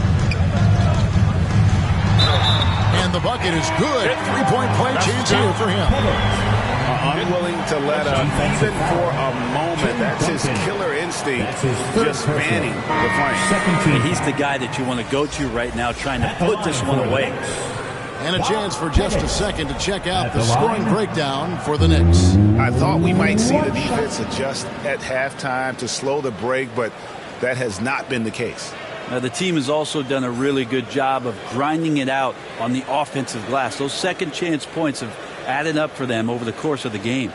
And the bucket is good. Three-point play chance here for him. Unwilling to let up, even for a moment. That's his killer instinct, just fanning the flame. He's the guy that you want to go to right now, trying to put this one away. And a chance for just a second to check out the scoring breakdown for the Knicks. I thought we might see the defense adjust at halftime to slow the break, but that has not been the case. Now, the team has also done a really good job of grinding it out on the offensive glass. Those second chance points have added up for them over the course of the game.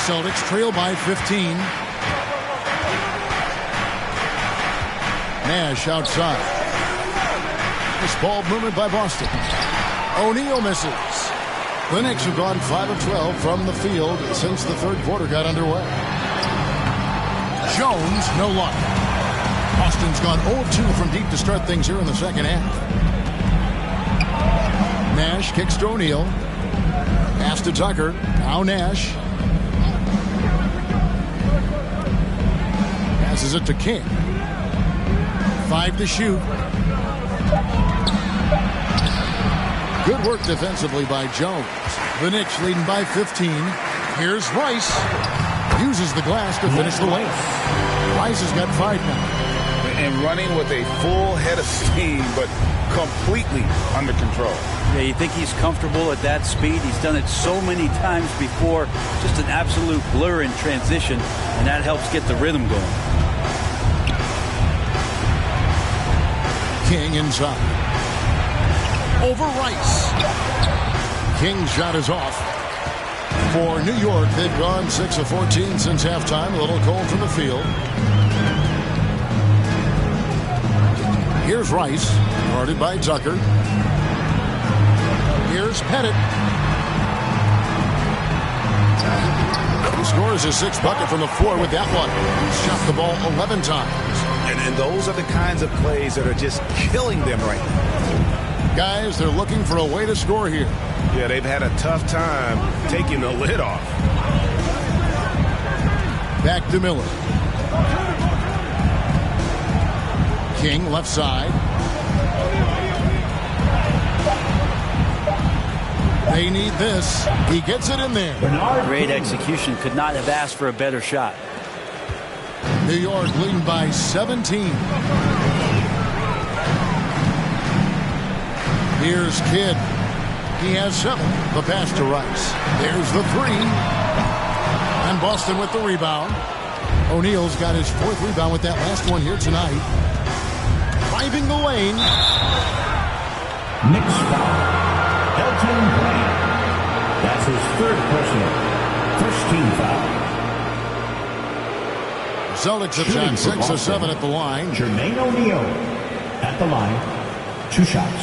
Celtics trail by 15. Nash outside. This ball movement by Boston. O'Neal misses. The Knicks have gone 5 of 12 from the field since the third quarter got underway. Jones, no luck. Boston's gone 0-2 from deep to start things here in the second half. Nash kicks to O'Neal. Pass to Tucker. Now Nash. Passes it to King. 5 to shoot. Good work defensively by Jones. The Knicks leading by 15. Here's Rice. Uses the glass to finish the lane. Rice has got 5 now. And running with a full head of steam, but completely under control. Yeah, you think he's comfortable at that speed. He's done it so many times before. Just an absolute blur in transition, and that helps get the rhythm going. King inside. Over Rice. King's shot is off. For New York, they've gone 6 of 14 since halftime. A little cold from the field. Here's Rice, guarded by Tucker. Here's Pettit. He scores his 6th bucket from the floor with that one. He's shot the ball 11 times. And those are the kinds of plays that are just killing them right now. Guys, they're looking for a way to score here. Yeah, they've had a tough time taking the lid off. Back to Miller. King left side. They need this. He gets it in there. Great execution. Could not have asked for a better shot. New York leading by 17. Here's Kidd. He has 7. The pass to Rice. There's the 3. And Boston with the rebound. O'Neal's got his 4th rebound with that last one here tonight. Driving the lane. Knicks foul. Elton Brand. That's his 3rd personal. First team foul. Celtics have shot 6 of 7 at the line. Jermaine O'Neal at the line. 2 shots.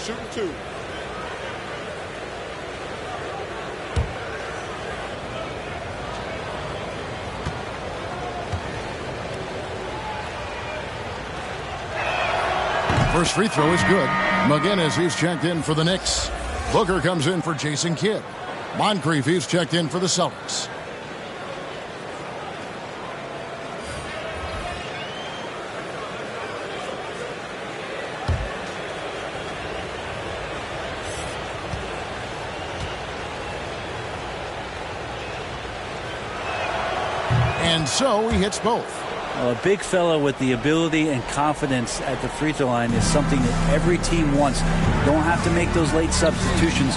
Shooting 2. First free throw is good. McGinnis, he's checked in for the Knicks. Booker comes in for Jason Kidd. Moncrief, he's checked in for the Celtics. And so he hits both. A big fella with the ability and confidence at the free throw line is something that every team wants. You don't have to make those late substitutions.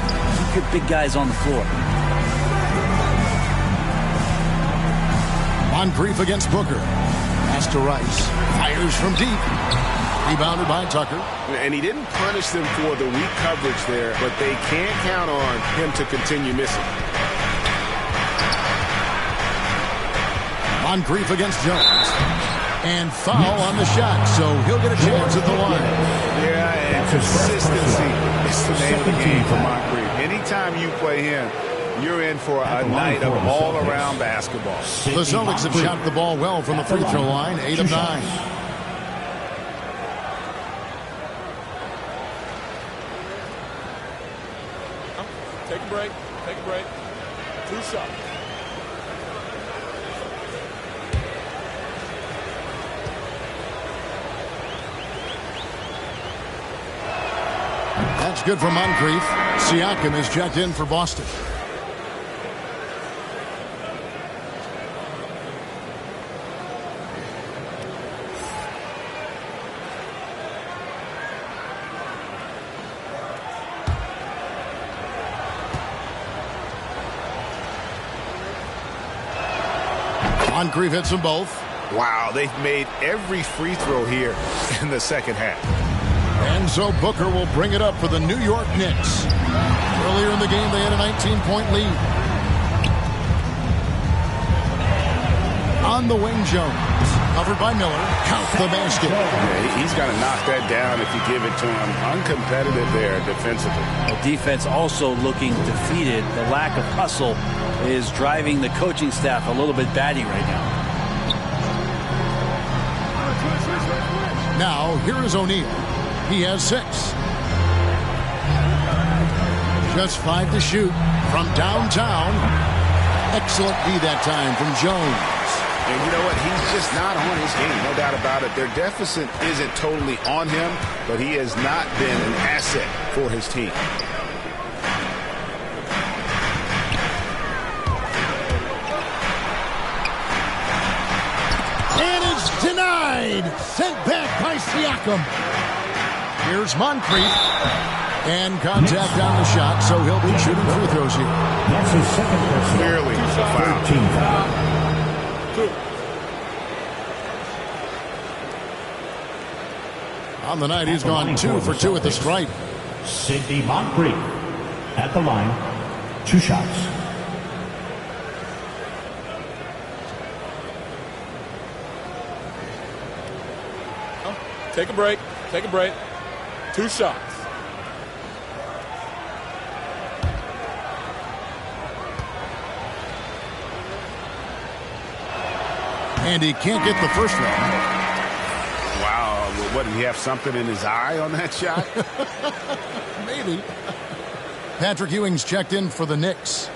Keep your big guys on the floor. Moncrief against Booker. Pass to Rice. Fires from deep. Rebounded by Tucker. And he didn't punish them for the weak coverage there, but they can't count on him to continue missing. Moncrief against Jones. And foul on the shot, so he'll get a chance at the line. Yeah, and consistency is the name of the game for Moncrief. Anytime you play him, you're in for a night of all-around basketball. The Celtics have shot the ball well from the free throw line, 8 of 9. Take a break. Take a break. 2 shots. That's good for Moncrief. Siakam is checked in for Boston. Moncrief hits them both. Wow, they've made every free throw here in the second half. And so Booker will bring it up for the New York Knicks. Earlier in the game, they had a 19-point lead. On the wing, Jones. Covered by Miller. Count the basket. Yeah, he's got to knock that down if you give it to him. Uncompetitive there defensively. The defense also looking defeated. The lack of hustle is driving the coaching staff a little bit batty right now. Now, here is O'Neal. He has 6. Just 5 to shoot from downtown. Excellent D that time from Jones. And you know what? He's just not on his game, no doubt about it. Their deficit isn't totally on him, but he has not been an asset for his team. And it's denied. Sent back by Siakam. Here's Moncrief. And contact on the shot, so he'll be shooting free throws here. That's his second personal. Clearly a foul. 13 foul. On the night, he's gone 2 for 2 at the stripe. Sidney Moncrief at the line. 2 shots. Take a break. Take a break. 2 shots. And he can't get the first one. Wow. What, did he have something in his eye on that shot? Maybe. Patrick Ewing's checked in for the Knicks.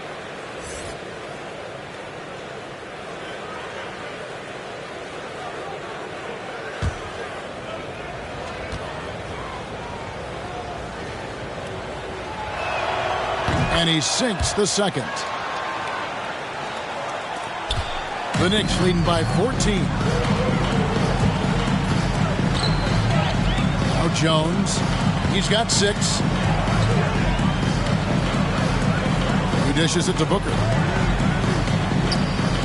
And he sinks the second. The Knicks leading by 14. Now Jones. He's got 6. He dishes it to Booker.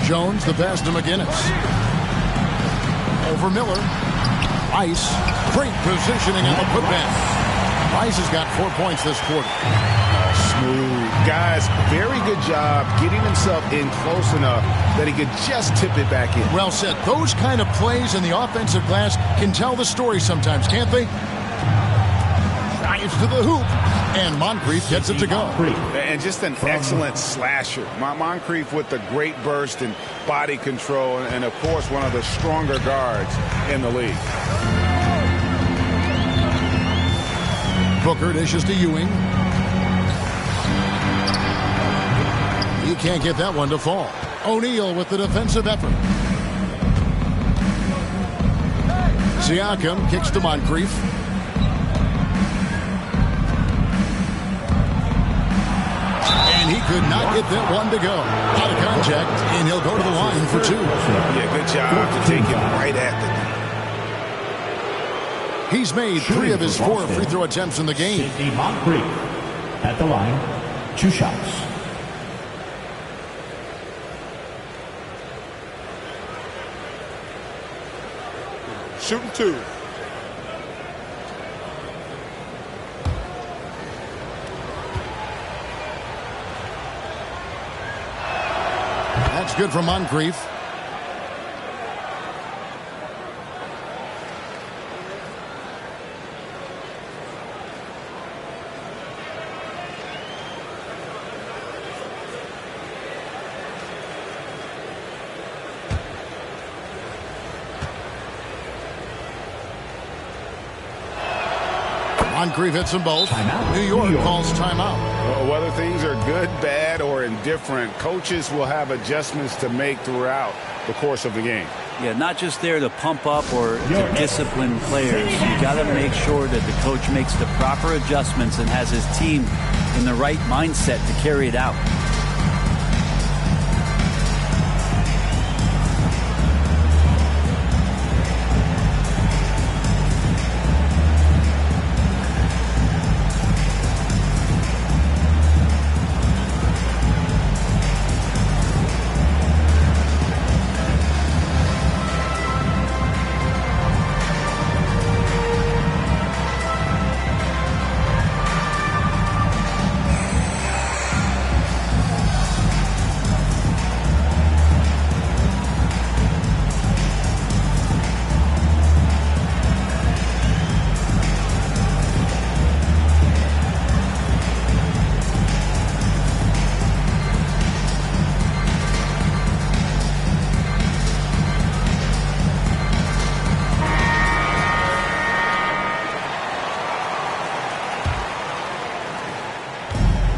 Jones, the pass to McGinnis. Over Miller. Rice. Great positioning on the putback. Rice has got 4 points this quarter. Smooth. Guys, very good job getting himself in close enough that he could just tip it back in. Well said. Those kind of plays in the offensive glass can tell the story sometimes, can't they? Drives to the hoop, and Moncrief gets it to go. And just an excellent slasher. Moncrief with the great burst and body control, and of course, one of the stronger guards in the league. Booker dishes to Ewing. He can't get that one to fall. O'Neal with the defensive effort. Siakam kicks to Moncrief. And he could not get that one to go. Out of contact, and he'll go to the line for 2. Yeah, good job to take him right at the net. He's made 3 of his 4 free throw attempts in the game. Sidney Moncrief at the line. 2 shots. Shooting 2. That's good for Moncrief. Moncrief hits them both. New York calls timeout. Well, whether things are good, bad, or indifferent, coaches will have adjustments to make throughout the course of the game. Yeah, not just there to pump up or to discipline players. You got to make sure that the coach makes the proper adjustments and has his team in the right mindset to carry it out.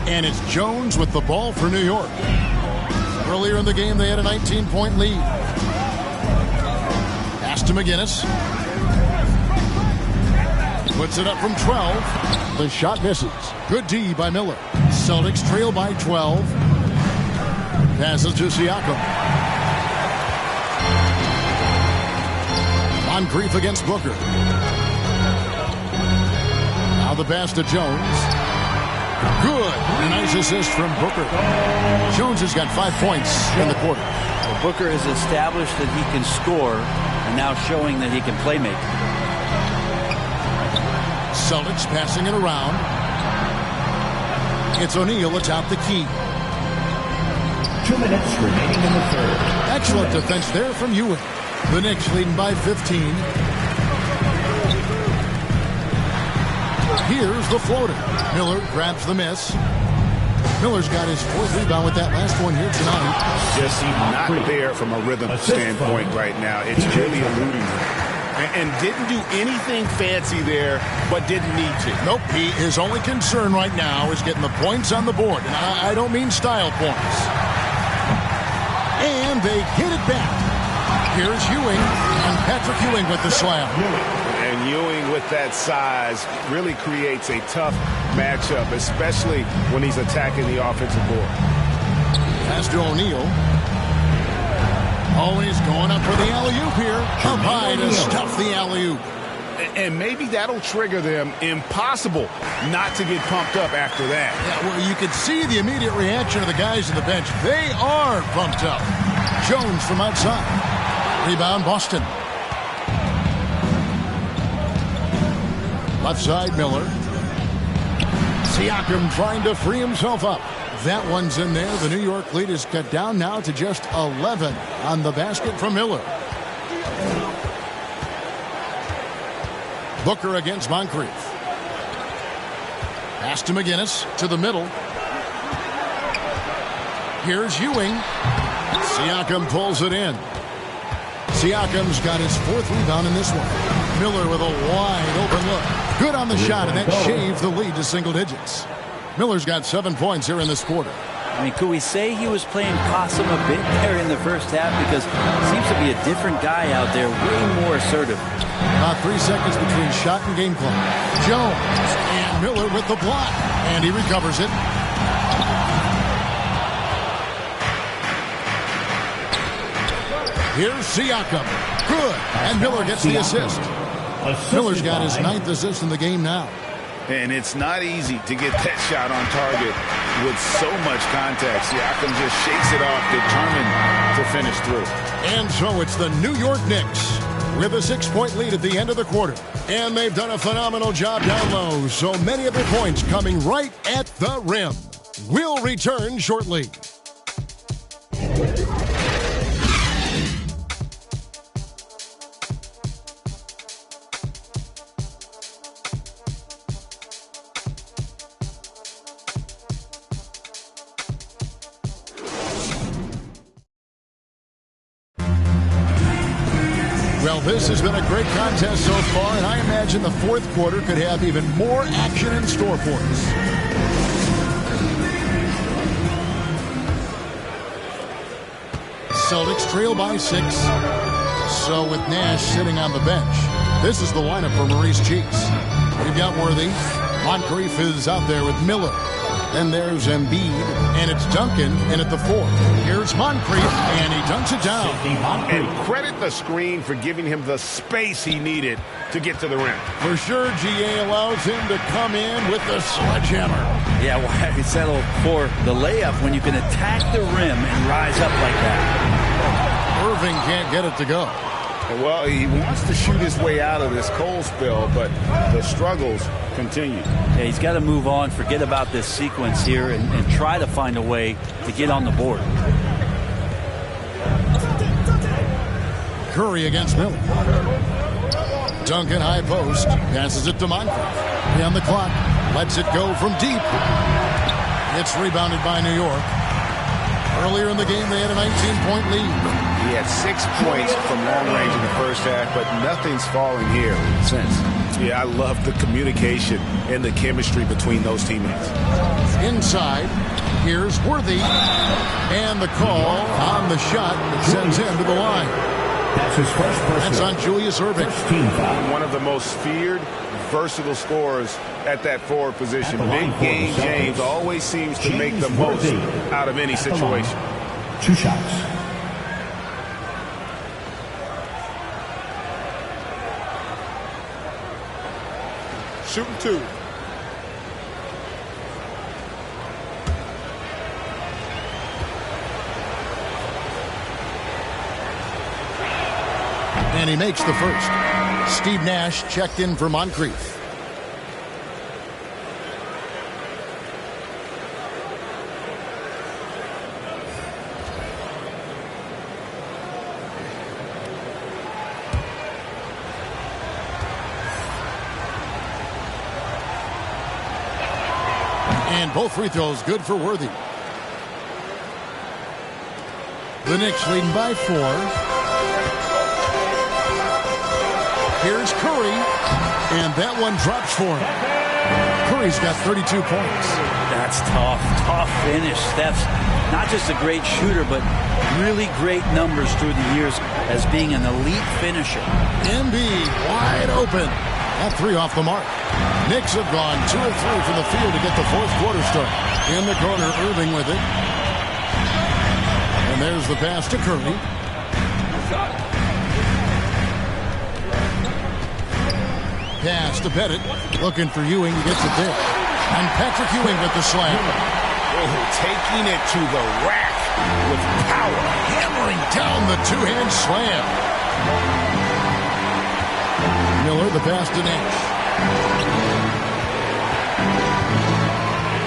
And it's Jones with the ball for New York. Earlier in the game, they had a 19-point lead. Pass to McGinnis. Puts it up from 12. The shot misses. Good D by Miller. Celtics trail by 12. Passes to Siakam. Moncrief against Booker. Now the pass to Jones. Good. A nice assist from Booker. Jones has got 5 points in the quarter. Well, Booker has established that he can score and now showing that he can play make. Celtics passing it around. It's O'Neal atop the key. 2 minutes remaining in the third. Excellent defense there from Ewing. The Knicks leading by 15. Here's the floater. Miller grabs the miss. Miller's got his 4th rebound with that last one here tonight. Just not there from a rhythm standpoint right now. It's really eluding him. And didn't do anything fancy there, but didn't need to. Nope. His only concern right now is getting the points on the board. And I don't mean style points. And they get it back. Here's Ewing. And Patrick Ewing with the slam. And Ewing with that size really creates a tough matchup, especially when he's attacking the offensive board. Pass to O'Neal. Always going up for the alley-oop here. Up high to stuff the alley-oop. And maybe that'll trigger them. Impossible not to get pumped up after that. Yeah, well, you could see the immediate reaction of the guys on the bench. They are pumped up. Jones from outside. Rebound, Boston. Left side, Miller. Siakam trying to free himself up. That one's in there. The New York lead is cut down now to just 11 on the basket from Miller. Booker against Moncrief. Pass to McGinnis to the middle. Here's Ewing. Siakam pulls it in. Siakam's got his 4th rebound in this one. Miller with a wide open look. Good on the shot, and that shaved the lead to single digits. Miller's got 7 points here in this quarter. I mean, could we say he was playing possum a bit there in the first half? Because it seems to be a different guy out there, way more assertive. About 3 seconds between shot and game clock. Jones and Miller with the block. And he recovers it. Here's Siakam. Good. And Miller gets the assist. Miller's got his 9th assist in the game now. And it's not easy to get that shot on target with so much contact. Siakam just shakes it off, determined to finish through. And so it's the New York Knicks with a 6-point lead at the end of the quarter. And they've done a phenomenal job down low. So many of their points coming right at the rim. We'll return shortly. Well, this has been a great contest so far, and I imagine the 4th quarter could have even more action in store for us. Celtics trail by 6. So with Nash sitting on the bench, this is the lineup for Maurice Cheeks. We've got Worthy. Moncrief is out there with Miller. Then there's Embiid, and it's Duncan in at the 4. Here's Moncrief, and he dunks it down. And credit the screen for giving him the space he needed to get to the rim. For sure, GA allows him to come in with the sledgehammer. Yeah, why settle for the layup when you can attack the rim and rise up like that? Irving can't get it to go. Well, he wants to shoot his way out of this cold spell, but the struggles continue. Yeah, he's got to move on, forget about this sequence here, and try to find a way to get on the board. Curry against Miller. Duncan high post, passes it to Moncrief. On the clock, lets it go from deep. It's rebounded by New York. Earlier in the game, they had a 19-point lead. He had 6 points from long range in the first half, but nothing's falling here since. Yeah, I love the communication and the chemistry between those teammates. Inside, here's Worthy. And the call on the shot that sends him to the line. That's his first personal. That's on Julius Erving. One of the most feared, versatile scorers at that forward position. Big game James always seems to make the most out of any situation. 2 shots. Shooting 2. And he makes the first. Steve Nash checked in for Moncrief. And both free throws good for Worthy. The Knicks leading by 4. Here's Curry, and that one drops for him. Curry's got 32 points. That's tough finish. That's not just a great shooter, but really great numbers through the years as being an elite finisher. Embiid wide open. That 3 off the mark. Knicks have gone 2 of 3 from the field to get the fourth quarter start. In the corner, Irving with it. And there's the pass to Curry. Pass to Pettit. Looking for Ewing. Gets it there. And Patrick Ewing with the slam. Oh, taking it to the rack with power. Hammering down the two-hand slam. Miller, the pass to Nash.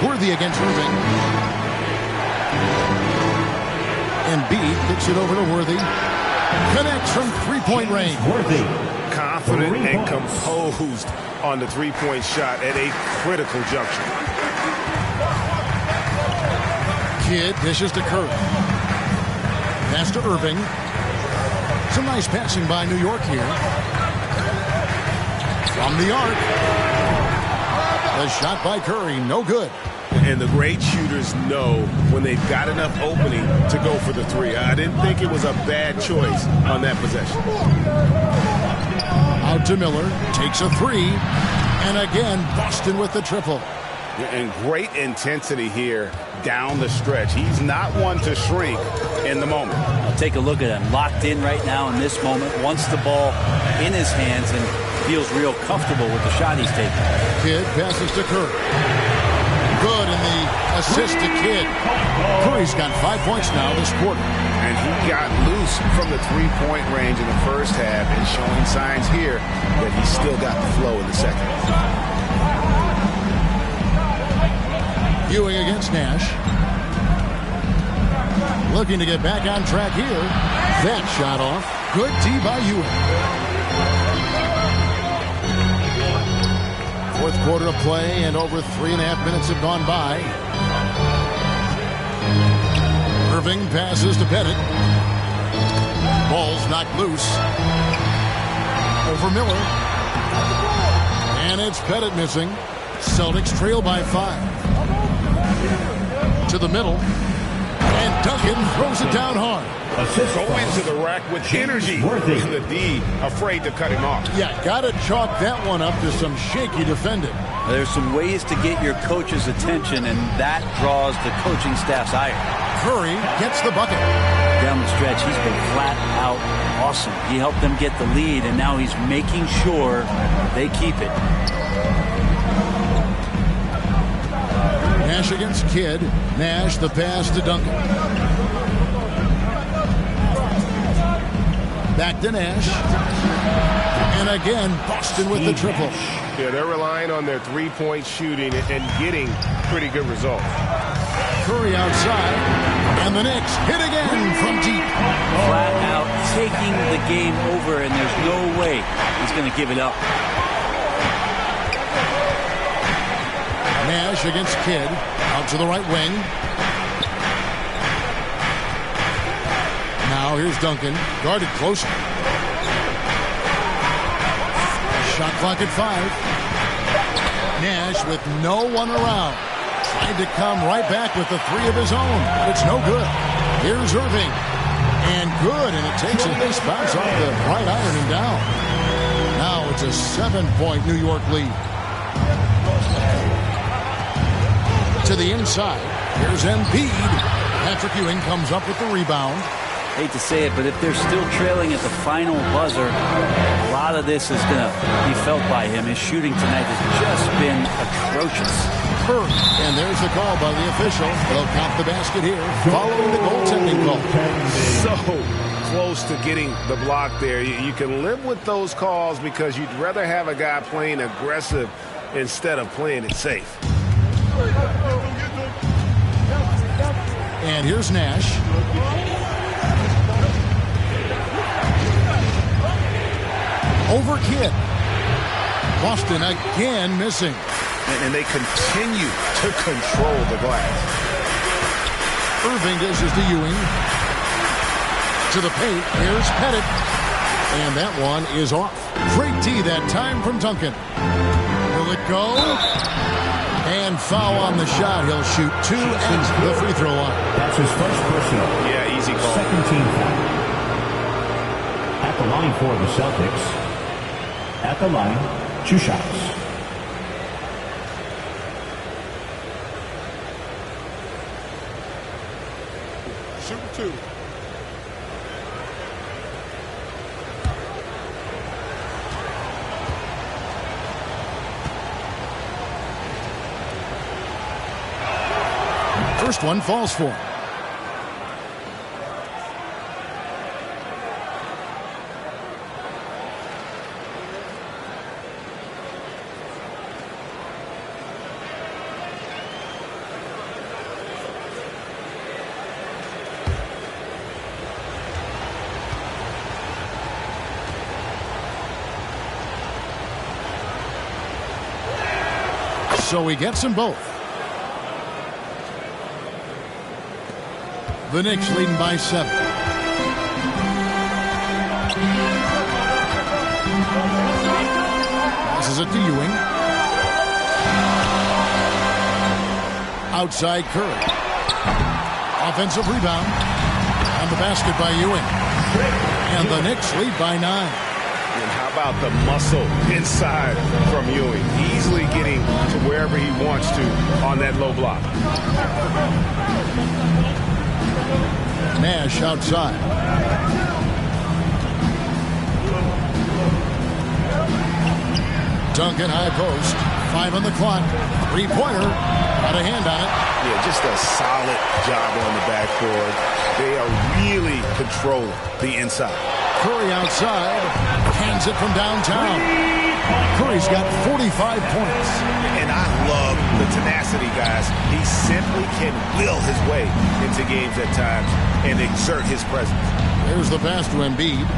Worthy against Irving. Embiid kicks it over to Worthy. Connects from three-point range. Worthy. Confident and composed on the three-point shot at a critical juncture. Kidd dishes to Curry. Pass to Irving. Some nice passing by New York here. From the arc. The shot by Curry, no good. And the great shooters know when they've got enough opening to go for the 3. I didn't think it was a bad choice on that possession. Out to Miller, takes a 3, and again, Boston with the triple. And great intensity here down the stretch. He's not one to shrink in the moment. I'll take a look at him. Locked in right now in this moment. Wants the ball in his hands and feels real comfortable with the shot he's taking. Kidd passes to Curry. Good in the assist to Kidd. Curry's got 5 points now this quarter. And he got loose from the three-point range in the first half and showing signs here that he's still got the flow in the second. Ewing against Nash. Looking to get back on track here. That shot off. Good D by Ewing. Fourth quarter of play and over 3.5 minutes have gone by. Irving passes to Pettit. Ball's knocked loose. Over Miller. And it's Pettit missing. Celtics trail by 5. To the middle. And Duncan throws it down hard. Go into the rack with energy. And the D afraid to cut him off. Yeah, got to chalk that one up to some shaky defending. There's some ways to get your coach's attention, and that draws the coaching staff's ire. Curry gets the bucket. Down the stretch, he's been flat out awesome. He helped them get the lead, and now he's making sure they keep it. Nash against Kidd. Nash, the pass to Duncan. Back to Nash. And again, Boston with the triple. Yeah, they're relying on their three-point shooting and getting pretty good results. Curry outside. And the Knicks hit again from deep. Flat out taking the game over, and there's no way he's going to give it up. Nash against Kidd. Out to the right wing. Now here's Duncan. Guarded closely. Shot clock at 5. Nash with no one around. Tried to come right back with the 3 of his own, but it's no good. Here's Irving. And good, and it takes a nice bounce off the right iron and down. Now it's a 7-point New York lead. To the inside. Here's Embiid. Patrick Ewing comes up with the rebound. Hate to say it, but if they're still trailing at the final buzzer, a lot of this is going to be felt by him. His shooting tonight has just been atrocious. And there's the call by the official. They'll count the basket here following the goaltending call. So close to getting the block there. You can live with those calls because you'd rather have a guy playing aggressive instead of playing it safe. And here's Nash. Over Kidd. Boston again missing. And they continue to control the glass. Irving dishes to Ewing. To the paint. Here's Pettit. And that one is off. Great D that time from Duncan. Will it go? And foul on the shot. He'll shoot 2 at the free throw line. That's his first personal. Yeah, easy call. Second team foul. At the line for the Celtics. At the line, 2 shots. Shoot 2. First one falls for him. So he gets them both. The Knicks leading by 7. Passes it to Ewing. Outside Curry. Offensive rebound. And the basket by Ewing. And the Knicks lead by 9. And how about the muscle inside from Ewing? Easily getting to wherever he wants to on that low block. Nash outside. Duncan high post. 5 on the clock. 3-pointer. Got a hand on it. Yeah, just a solid job on the backboard. They are really controlling the inside. Curry outside. Hands it from downtown. Curry's got 45 points. And I love the tenacity, guys. He simply can will his way into games at times and exert his presence. There's the pass to Embiid.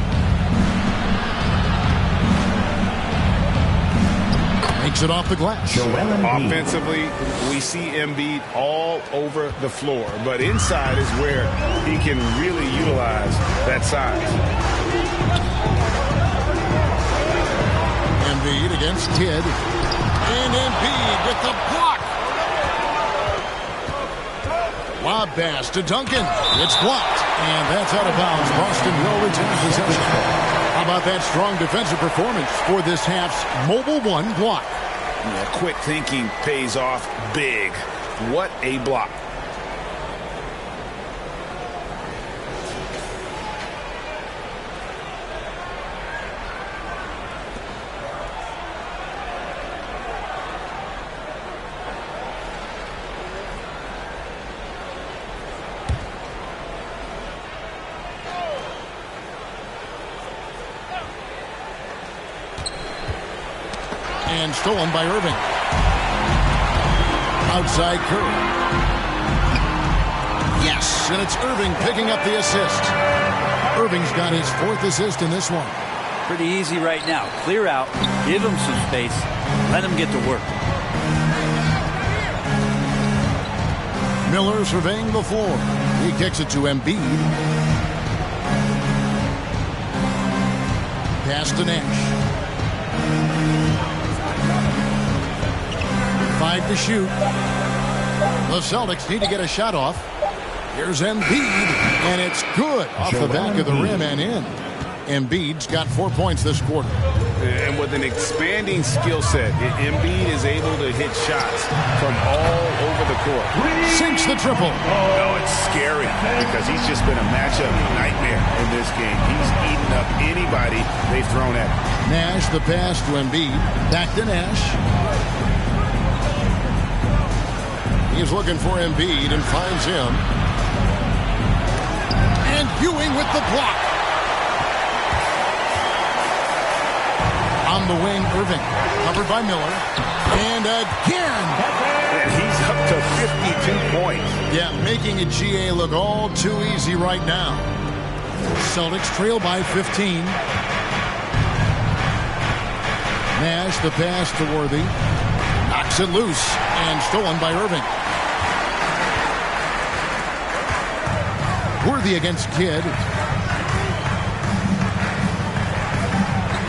Makes it off the glass. Offensively, we see Embiid all over the floor, but inside is where he can really utilize that size. Embiid against Kidd. And Embiid with the block. Lob pass to Duncan. It's blocked. And that's out of bounds. Boston will retain possession. How about that strong defensive performance for this half's mobile 1 block? Yeah, quick thinking pays off big. What a block. And stolen by Irving. Outside Curry. Yes, and it's Irving picking up the assist. Irving's got his 4th assist in this one. Pretty easy right now. Clear out, give him some space, let him get to work. Miller surveying the floor. He kicks it to Embiid. Pass to Nash. Inside to shoot. The Celtics need to get a shot off. Here's Embiid, and it's good off the back of the rim and in. Embiid's got 4 points this quarter. And with an expanding skill set, Embiid is able to hit shots from all over the court. Sinks the triple. Oh, it's scary because he's just been a matchup nightmare in this game. He's eaten up anybody they've thrown at him. Nash, the pass to Embiid. Back to Nash. He's looking for Embiid and finds him. And Ewing with the block. On the wing, Irving, covered by Miller, and again! And he's up to 52 points. Yeah, making a GA look all too easy right now. Celtics trail by 15. Nash, the pass to Worthy. Knocks it loose, and stolen by Irving. Worthy against Kidd.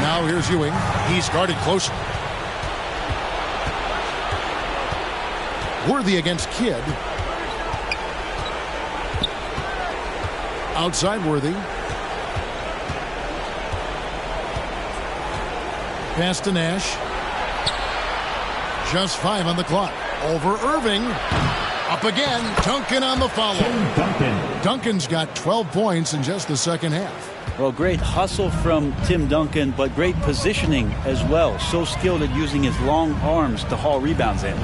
Now here's Ewing. He's guarded closely. Worthy against Kidd. Outside Worthy. Pass to Nash. Just 5 on the clock. Over Irving. Up again. Duncan on the follow. Duncan's got 12 points in just the second half. Well, great hustle from Tim Duncan, but great positioning as well. So skilled at using his long arms to haul rebounds in.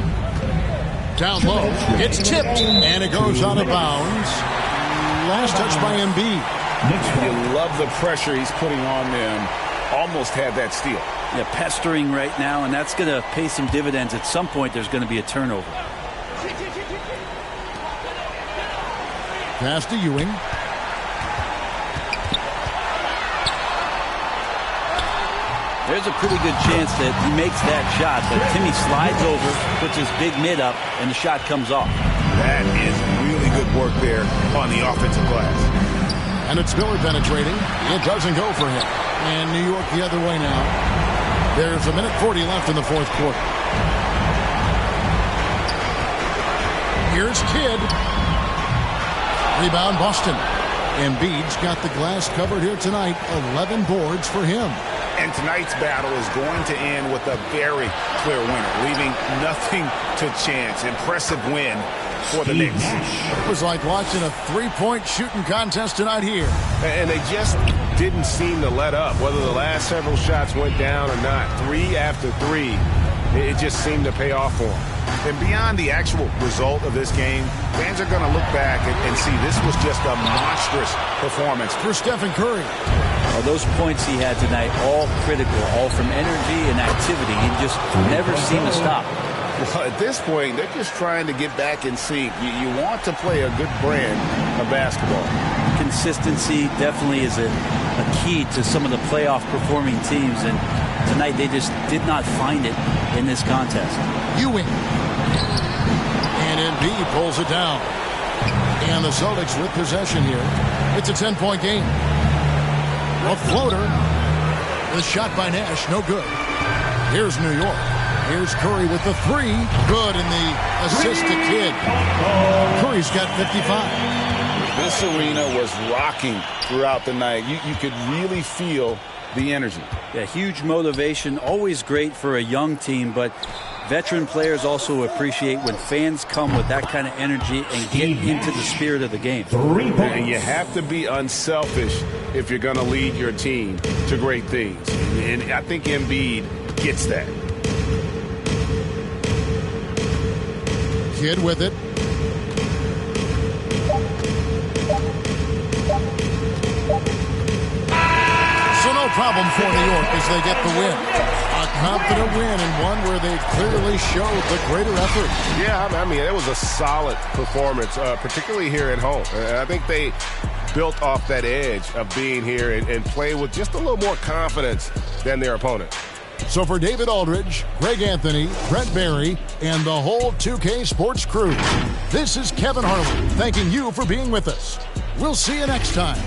Down low. It's tipped, and it goes out of bounds. Last touch by Embiid. You love the pressure he's putting on them. Almost had that steal. Yeah, pestering right now, and that's going to pay some dividends. At some point, there's going to be a turnover. Pass to Ewing. There's a pretty good chance that he makes that shot, but Timmy slides over, puts his big mid up, and the shot comes off. That is really good work there on the offensive glass. And it's Miller penetrating. It doesn't go for him. And New York the other way now. There's a minute 40 left in the fourth quarter. Here's Kidd. Rebound Boston. Embiid's got the glass covered here tonight. 11 boards for him. And tonight's battle is going to end with a very clear winner, leaving nothing to chance. Impressive win for the Knicks. It was like watching a three-point shooting contest tonight here. And they just didn't seem to let up, whether the last several shots went down or not. 3 after 3, it just seemed to pay off for them. And beyond the actual result of this game, fans are going to look back and see this was just a monstrous performance for Stephen Curry. Well, those points he had tonight, all critical, all from energy and activity. He just never seemed to stop. Well, at this point, they're just trying to get back in sync. You want to play a good brand of basketball. Consistency definitely is a key to some of the playoff performing teams, and tonight they just did not find it in this contest. Ewing. And Embiid pulls it down. And the Celtics with possession here. It's a 10-point game. A floater. The shot by Nash, no good. Here's New York. Here's Curry with the 3. Good, and the assist to Kidd. Curry's got 55. This arena was rocking throughout the night. You could really feel the energy. Yeah, huge motivation. Always great for a young team, but veteran players also appreciate when fans come with that kind of energy and get into the spirit of the game. And you have to be unselfish if you're going to lead your team to great things. And I think Embiid gets that. Kidd with it. So no problem for New York as they get the win. A confident win and one where they clearly showed the greater effort. Yeah, I mean, it was a solid performance, particularly here at home. And I think they built off that edge of being here and play with just a little more confidence than their opponent. So for David Aldridge, Greg Anthony, Brent Barry, and the whole 2K Sports crew, this is Kevin Harlan thanking you for being with us. We'll see you next time.